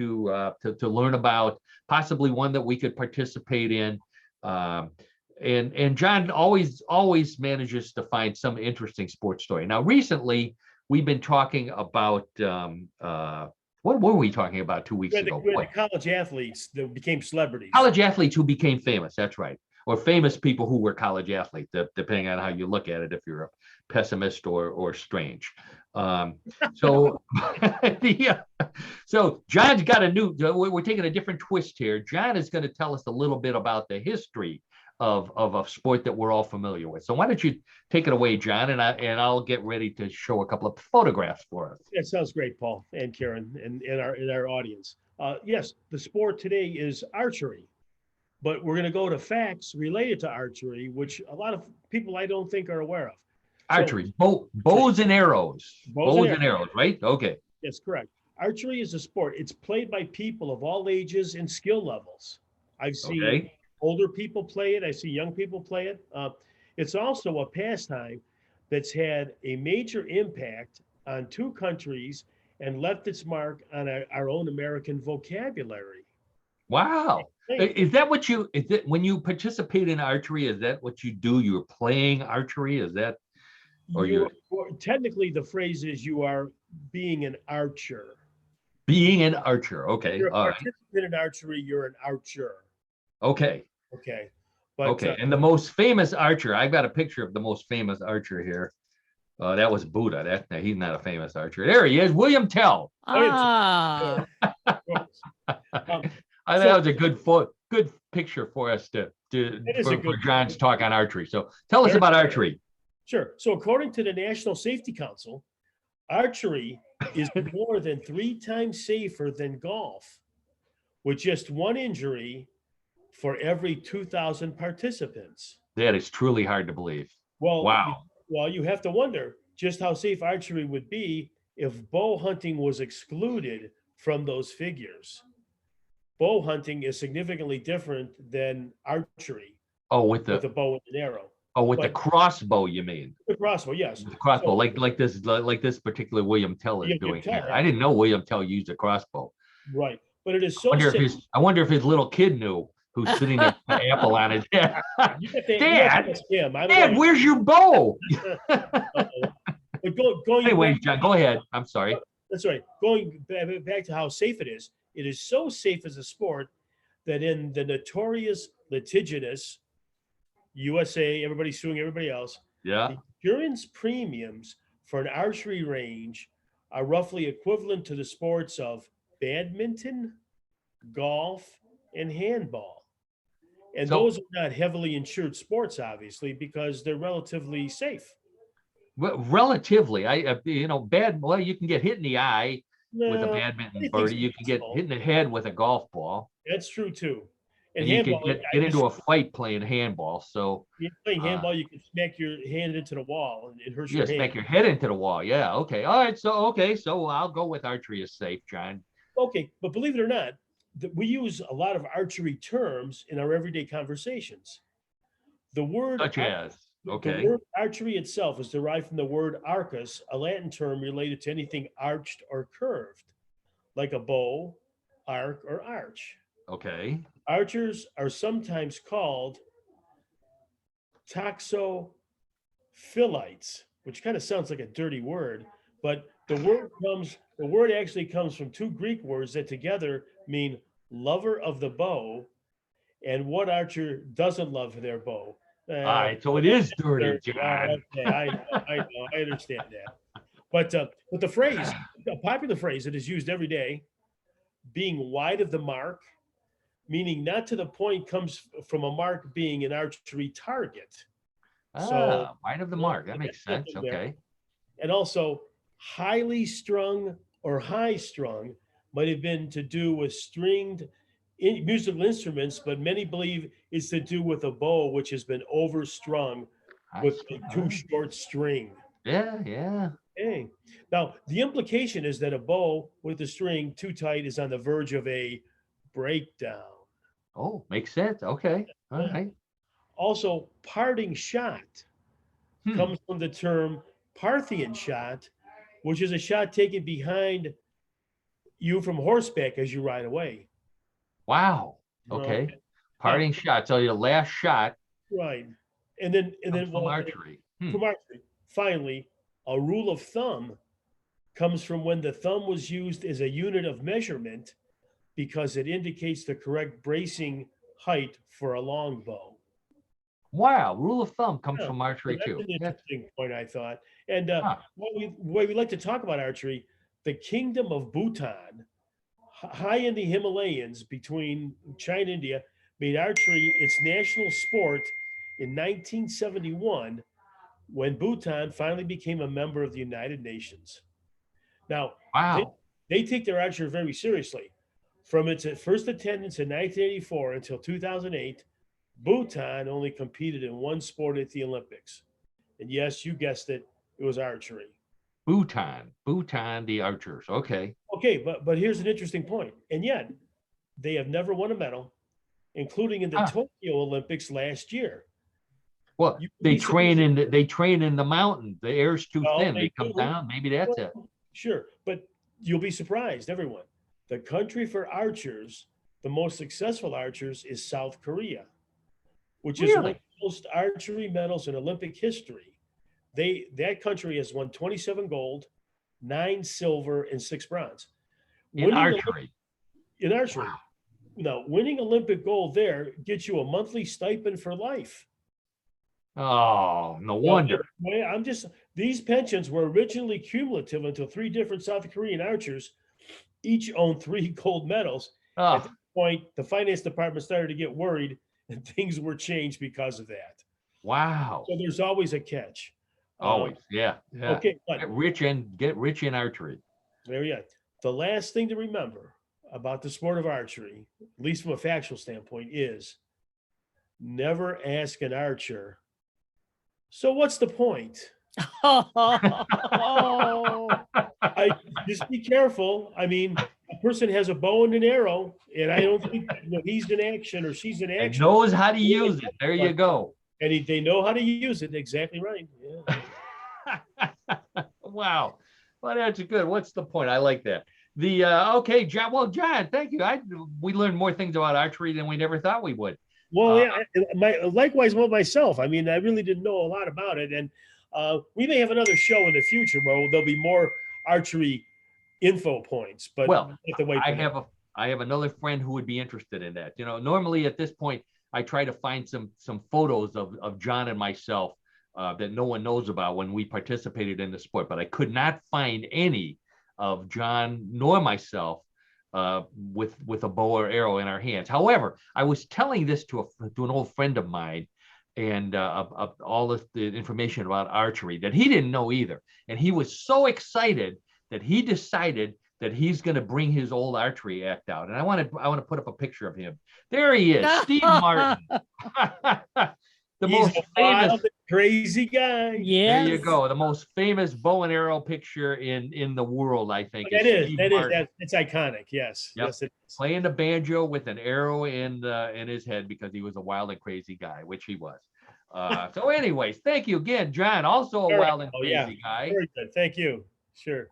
learn about, possibly one that we could participate in. And John always manages to find some interesting sports story. Now, recently, we've been talking about what were we talking about 2 weeks ago? The college athletes that became celebrities. College athletes who became famous. That's right. Or famous people who were college athletes, depending on how you look at it, if you're a pessimist or strange. So John's got we're taking a different twist here. John is going to tell us a little bit about the history of a sport that we're all familiar with. So why don't you take it away, John, and I'll get ready to show a couple of photographs for us. That sounds great, Paul and Karen and our audience. Yes, the sport today is archery, but we're going to go to facts related to archery, which a lot of people I don't think are aware of. Archery, bows and arrows. Bows and arrows, right? Okay. Yes, correct. Archery is a sport. It's played by people of all ages and skill levels. I've seen older people play it. I see young people play it. It's also a pastime that's had a major impact on two countries and left its mark on our own American vocabulary. Wow. Is that when you participate in archery, is that what you do? You're playing archery? Is that? Technically, the phrase is you are being an archer. Being an archer. Okay. You're a participant in archery. You're an archer. Okay. Okay. But, okay. And the most famous archer, I've got a picture of the most famous archer here. That was Buddha. He's not a famous archer. There he is, William Tell. Ah. I thought that was a good picture for us for John's talk on archery. So tell us about archery. Sure. So according to the National Safety Council, archery is more than 3 times safer than golf. with just one injury for every 2,000 participants. That is truly hard to believe. Well, Wow. you have to wonder just how safe archery would be if bow hunting was excluded from those figures. Bow hunting is significantly different than archery. Oh, with the the bow and an arrow. the crossbow, you mean? The crossbow, yes. The crossbow, So, like this particular William Tell is William doing Tell, here. yeah. I didn't know William Tell used a crossbow. right. But it is I so wonder safe. if his little kid knew, who's sitting there with an apple on his head. Dad, Dad, where's your bow? But going Anyway, back, John, go ahead. I'm sorry. that's right. Going back to how safe it is so safe as a sport that in the notorious litigious USA, everybody's suing everybody else, Yeah. the insurance premiums for an archery range are roughly equivalent to the sports of badminton, golf, and handball. And So- those are not heavily insured sports, obviously, because they're relatively safe. Well, relatively, well, you can get hit in the eye with a No, badminton anything's birdie. You can get possible. hit in the head with a golf ball. That's true too. And you can handball, get into a fight playing handball. So playing handball, you can smack your hand into the wall and it hurts you your just hand. smack your head into the wall. Yeah. Okay. All right. So I'll go with archery is safe, John. Okay, but believe it or not, we use a lot of archery terms in our everyday conversations. The word Such as, okay. The word archery itself is derived from the word arcus, a Latin term related to anything arched or curved, like a bow, arc, or arch. Okay. Archers are sometimes called toxophilites, which kind of sounds like a dirty word, but the word actually comes from two Greek words that together mean lover of the bow, and what archer doesn't love their bow? All right. So it is dirty, John. Okay, I know, I understand that. But the phrase, a popular phrase that is used every day, being wide of the mark, meaning not to the point, comes from a mark being an archery target. Wide of the mark. That makes sense. Okay. And also, highly strung or high strung might have been to do with stringed musical instruments, but many believe it's to do with a bow which has been overstrung with a too short string. Yeah, yeah. Okay. Now, the implication is that a bow with the string too tight is on the verge of a breakdown. Oh, makes sense. Okay. All right. Also, parting shot comes from the term Parthian shot, which is a shot taken behind you from horseback as you ride away. Wow. Okay. Parting shot. So your last shot. Right. And then from archery. From archery. Finally, a rule of thumb comes from when the thumb was used as a unit of measurement because it indicates the correct bracing height for a longbow. Wow. Rule of thumb comes from archery That's too. an interesting point, I thought. And what we like to talk about archery, the Kingdom of Bhutan, high in the Himalayas between China and India, made archery its national sport in 1971 when Bhutan finally became a member of the United Nations. Now, wow. They take their archery very seriously. From its first attendance in 1984 until 2008, Bhutan only competed in one sport at the Olympics. And yes, you guessed it, it was archery. Bhutan, the archers. Okay. Okay, but here's an interesting point. And yet, they have never won a medal, including in the Tokyo Olympics last year. Well, they train in the mountain. The air's too thin. They come down. Maybe that's it. Sure, but you'll be surprised, everyone. The country for archers, the most successful archers, is South Korea, which is one of the most archery medals in Olympic history. That country has won 27 gold, 9 silver, and 6 bronze. In archery. Wow. Now, winning Olympic gold there gets you a monthly stipend for life. Oh, no wonder. These pensions were originally cumulative until 3 different South Korean archers each owned 3 gold medals. At that point, the finance department started to get worried and things were changed because of that. Wow. So there's always a catch. Always, yeah. Okay, but get rich in archery. There you go. The last thing to remember about the sport of archery, at least from a factual standpoint, is never ask an archer, so what's the point? Oh, I just be careful. I mean, a person has a bow and an arrow, and I don't think he's in action or she's in And action, knows how to use it. There you go. and they know how to use it. Exactly right. Yeah. Wow. Well, that's good. What's the point? I like that. The okay, John. Well, John, thank you. We learned more things about archery than we never thought we would. Well, yeah. Likewise with myself. I mean, I really didn't know a lot about it, and we may have another show in the future where there'll be more archery info points. But Well, we have to wait for that. I have another friend who would be interested in that. Normally at this point, I try to find some photos of John and myself that no one knows about when we participated in the sport, but I could not find any of John nor myself with a bow or arrow in our hands. However, I was telling this to an old friend of mine, and all of the information about archery that he didn't know either, and he was so excited that he decided that he's going to bring his old archery act out. And I want to put up a picture of him. There he is, Steve Martin. The He's most a famous, wild, crazy guy. yeah. there you go. The most famous bow and arrow picture in the world, I think. It's iconic. Yes. Yep. Yes, it is. Playing the banjo with an arrow in his head because he was a wild and crazy guy, which he was. So anyways, thank you again, John. Also a wild and crazy guy. Very good. Thank you. Sure.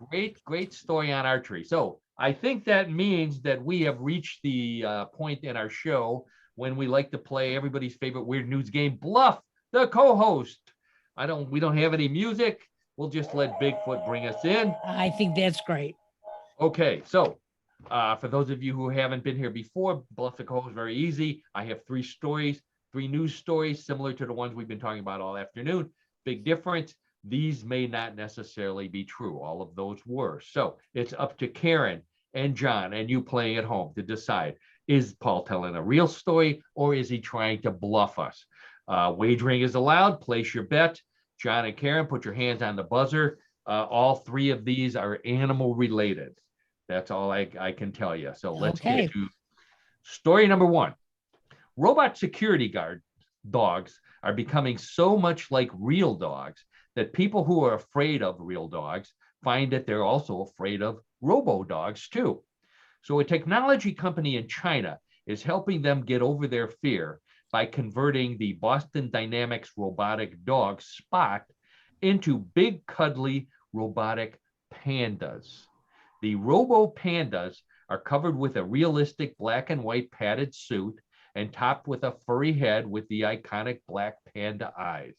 Great story on archery. So I think that means that we have reached the point in our show when we like to play everybody's favorite weird news game, Bluff the co-host. We don't have any music. We'll just let Bigfoot bring us in. I think that's great. Okay, so for those of you who haven't been here before, Bluff the co-host is very easy. I have three news stories similar to the ones we've been talking about all afternoon. Big difference. These may not necessarily be true. All of those were. So it's up to Karen and John and you playing at home to decide, is Paul telling a real story or is he trying to bluff us? Wagering is allowed. Place your bet. John and Karen, put your hands on the buzzer. All three of these are animal related. That's all I can tell you. So let's get to story number one. Robot security guard dogs are becoming so much like real dogs that people who are afraid of real dogs find that they're also afraid of robo dogs too. So a technology company in China is helping them get over their fear by converting the Boston Dynamics robotic dog Spot into big cuddly robotic pandas. The robo pandas are covered with a realistic black and white padded suit and topped with a furry head with the iconic black panda eyes.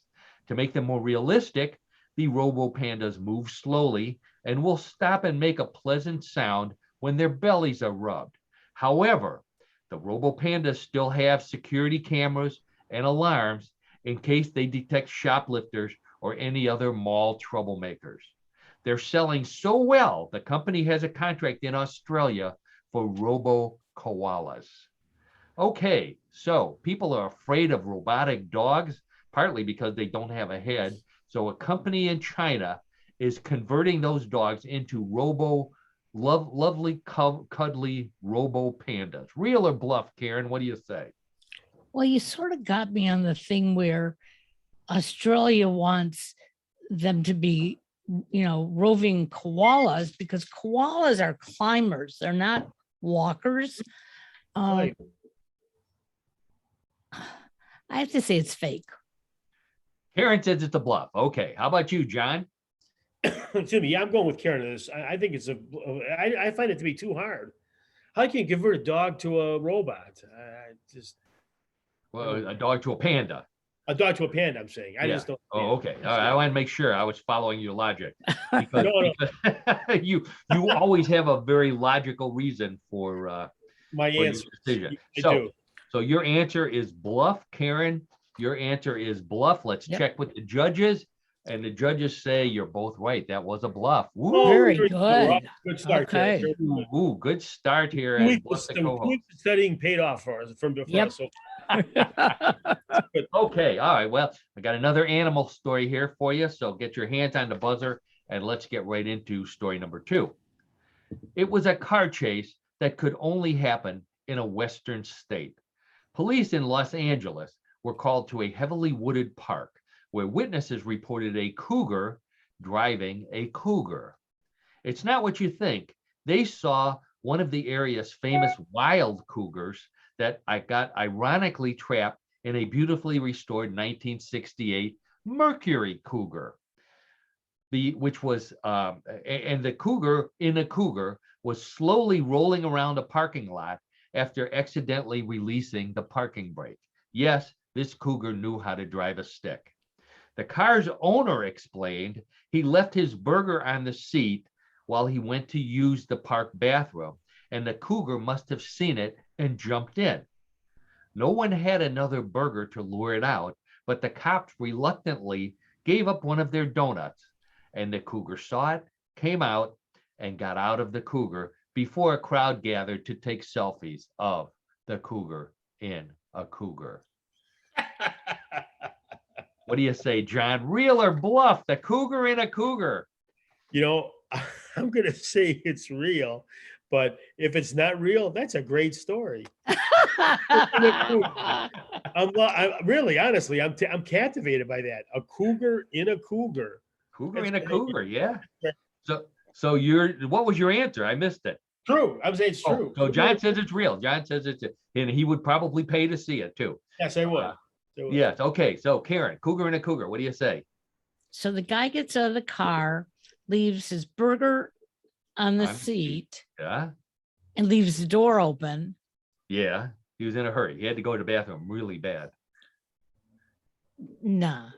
To make them more realistic, the robo pandas move slowly and will stop and make a pleasant sound when their bellies are rubbed. However, the robo pandas still have security cameras and alarms in case they detect shoplifters or any other mall troublemakers. They're selling so well, the company has a contract in Australia for robo koalas. Okay, so people are afraid of robotic dogs, partly because they don't have a head. So a company in China is converting those dogs into lovely, cuddly robo pandas. Real or bluff, Karen? What do you say? Well, you sort of got me on the thing where Australia wants them to be, roving koalas because koalas are climbers. They're not walkers. Right. I have to say it's fake. Karen says it's a bluff. Okay. How about you, John? Excuse me. Yeah, I'm going with Karen on this. I think I find it to be too hard. How can you convert a dog to a robot? Well, a dog to a panda. A dog to a panda, I'm saying. I just don't. Oh, okay. All right. I want to make sure I was following your logic. Because, because you always have a very logical reason for my answer. Decision. I do. So your answer is bluff, Karen. Your answer is bluff. Let's check with the judges. And the judges say you're both right. That was a bluff. Woo. Very good. Good start. Okay. Ooh, good start here. Studying paid off for us from before. Yep. So. Okay. All right. Well, I got another animal story here for you. So get your hands on the buzzer and let's get right into story number two. It was a car chase that could only happen in a Western state. Police in Los Angeles were called to a heavily wooded park where witnesses reported a cougar driving a cougar. It's not what you think. They saw one of the area's famous wild cougars that I got ironically trapped in a beautifully restored 1968 Mercury cougar. Which was, and the cougar in a cougar was slowly rolling around a parking lot after accidentally releasing the parking brake. Yes, this cougar knew how to drive a stick. The car's owner explained he left his burger on the seat while he went to use the park bathroom, and the cougar must have seen it and jumped in. No one had another burger to lure it out, but the cops reluctantly gave up one of their donuts, and the cougar saw it, came out, and got out of the cougar before a crowd gathered to take selfies of the cougar in a cougar. What do you say, John? Real or bluff? The cougar in a cougar? You know, I'm going to say it's real, but if it's not real, that's a great story. Really, honestly, I'm captivated by that. A cougar in a cougar. Cougar in a cougar, yeah. So what was your answer? I missed it. True. I would say it's true. So John says it's real. John says it's, and he would probably pay to see it too. Yes, I would. Yes. Okay. So Karen, cougar in a cougar. What do you say? So the guy gets out of the car, leaves his burger on the seat, Yeah. and leaves the door open. Yeah. He was in a hurry. He had to go to the bathroom really bad. Nah.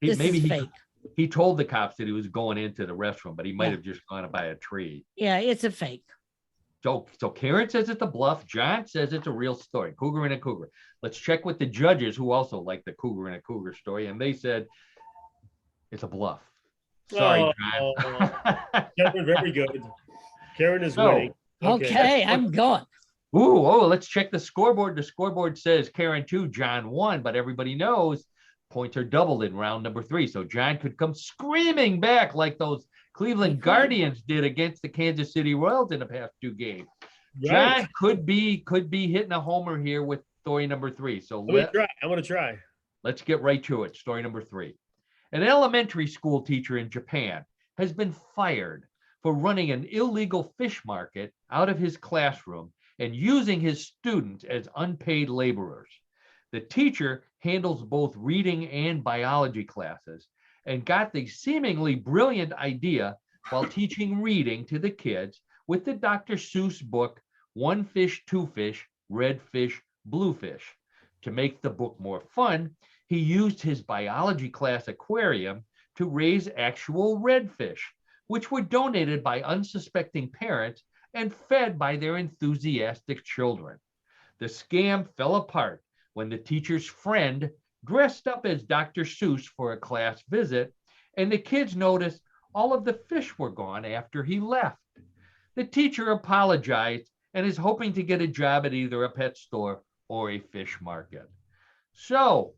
This is fake. He told the cops that he was going into the restroom, but he might have just gone to buy a tree. Yeah, it's a fake. So Karen says it's a bluff. John says it's a real story. Cougar in a cougar. Let's check with the judges who also like the cougar in a cougar story, and they said it's a bluff. Sorry, John. Karen, very good. Karen is winning. Okay, I'm going. Let's check the scoreboard. The scoreboard says Karen 2, John 1, but everybody knows points are doubled in round number 3. So John could come screaming back like those Cleveland Guardians did against the Kansas City Royals in the past 2 games. Right. John could be hitting a homer here with story number 3. So I'm gonna try. Let's get right to it. Story number 3. An elementary school teacher in Japan has been fired for running an illegal fish market out of his classroom and using his students as unpaid laborers. The teacher handles both reading and biology classes and got the seemingly brilliant idea while teaching reading to the kids with the Dr. Seuss book, One Fish, Two Fish, Red Fish, Blue Fish. To make the book more fun, he used his biology class aquarium to raise actual redfish, which were donated by unsuspecting parents and fed by their enthusiastic children. The scam fell apart when the teacher's friend dressed up as Dr. Seuss for a class visit, and the kids noticed all of the fish were gone after he left. The teacher apologized and is hoping to get a job at either a pet store or a fish market. So,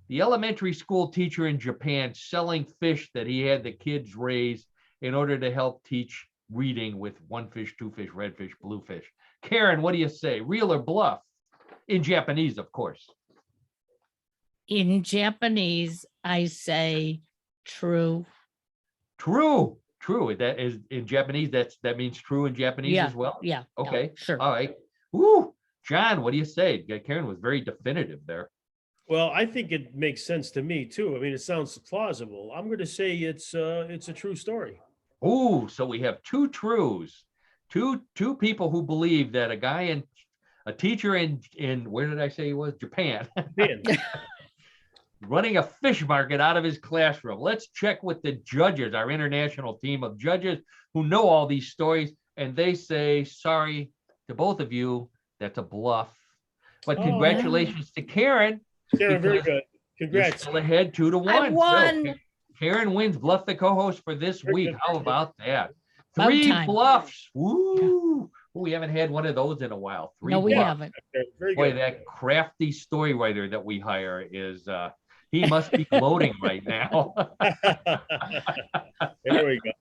the elementary school teacher in Japan selling fish that he had the kids raise in order to help teach reading with one fish, two fish, red fish, blue fish. Karen, what do you say? Real or bluff? In Japanese, of course. In Japanese, I say true. True. That is in Japanese. That means true in Japanese as well. Yeah. Okay. Sure. All right. Woo. John, what do you say? Karen was very definitive there. Well, I think it makes sense to me too. I mean, it sounds plausible. I'm going to say it's a true story. Oh, so we have 2 trues, two people who believe that a teacher in where did I say he was? Japan. Running a fish market out of his classroom. Let's check with the judges, our international team of judges who know all these stories, and they say, sorry to both of you, that's a bluff. But congratulations to Karen. Karen, very good. Congrats. You're still ahead 2-1. I won. So, Karen wins Bluff the co-host for this week. How about that? About 3 time. bluffs. Woo! We haven't had one of those in a while. 3 No, we bluffs. haven't. Very Boy, good. that crafty story writer that we hire is he must be gloating right now. There we go.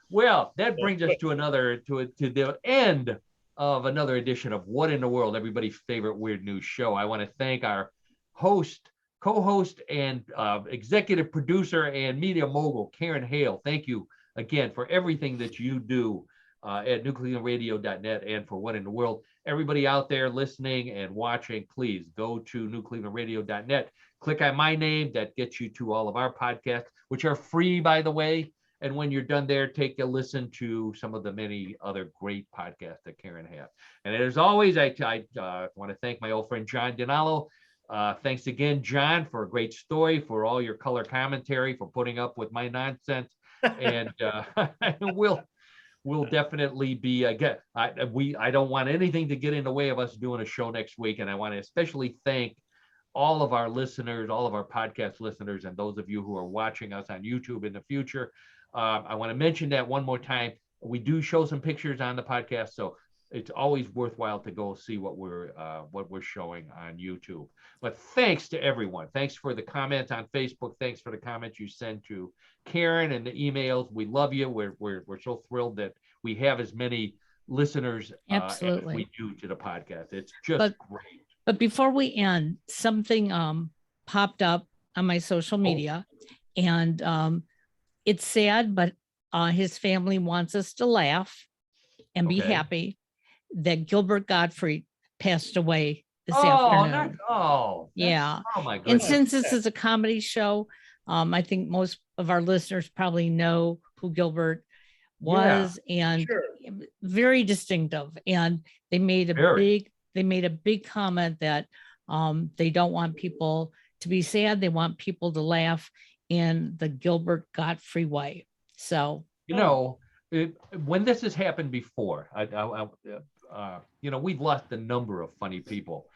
Well, that brings us to the end of another edition of What in the World, everybody's favorite weird news show. I want to thank our host, co-host, and executive producer and media mogul, Karen Hale. Thank you again for everything that you do at newclevelandradio.net and for What in the World. Everybody out there listening and watching, please go to newclevelandradio.net. Click on my name. That gets you to all of our podcasts, which are free, by the way. And when you're done there, take a listen to some of the many other great podcasts that Karen has. And as always, I want to thank my old friend, John DiNallo. Thanks again, John, for a great story, for all your color commentary, for putting up with my nonsense. And we'll definitely be again. I don't want anything to get in the way of us doing a show next week. And I want to especially thank all of our listeners, all of our podcast listeners, and those of you who are watching us on YouTube in the future. I want to mention that one more time. We do show some pictures on the podcast, so it's always worthwhile to go see what we're showing on YouTube. But thanks to everyone. Thanks for the comments on Facebook. Thanks for the comments you send to Karen and the emails. We love you. We're so thrilled that we have as many listeners as we do to the podcast. It's just great. But before we end, something popped up on my social media, and it's sad, but his family wants us to laugh and be happy that Gilbert Gottfried passed away this afternoon. Yeah. Oh my goodness. And since this is a comedy show, I think most of our listeners probably know who Gilbert was, and very distinctive. And they made a big comment that they don't want people to be sad. They want people to laugh in the Gilbert Gottfried way. So, when this has happened before, we've lost a number of funny people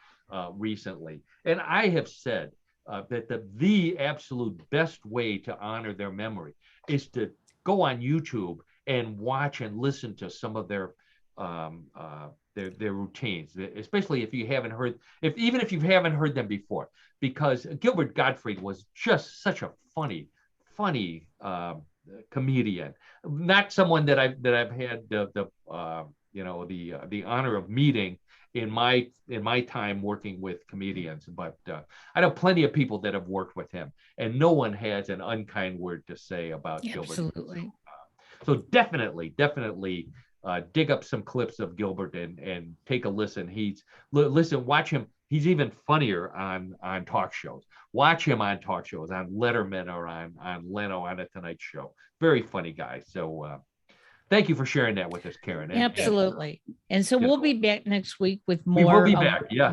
recently. And I have said that the absolute best way to honor their memory is to go on YouTube and watch and listen to some of their routines, especially if you haven't heard, even if you haven't heard them before, because Gilbert Gottfried was just such a funny comedian. Not someone that I've had the honor of meeting in my time working with comedians, but I know plenty of people that have worked with him, and no one has an unkind word to say about Gilbert. Absolutely. So definitely dig up some clips of Gilbert and take a listen. Watch him. He's even funnier on talk shows. Watch him on talk shows, on Letterman or on Leno on The Tonight Show. Very funny guy. So thank you for sharing that with us, Karen. Absolutely. And so we'll be back next week with more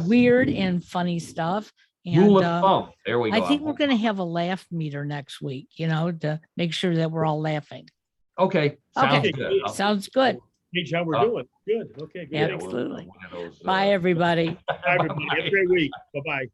weird and funny stuff. And rule of thumb. There we go. I think we're going to have a laugh meter next week, to make sure that we're all laughing. Okay. Sounds good. Sounds good. Gauge how we're doing. Good. Okay. Good. Absolutely. Bye, everybody. Bye, everybody. Have a great week. Bye-bye.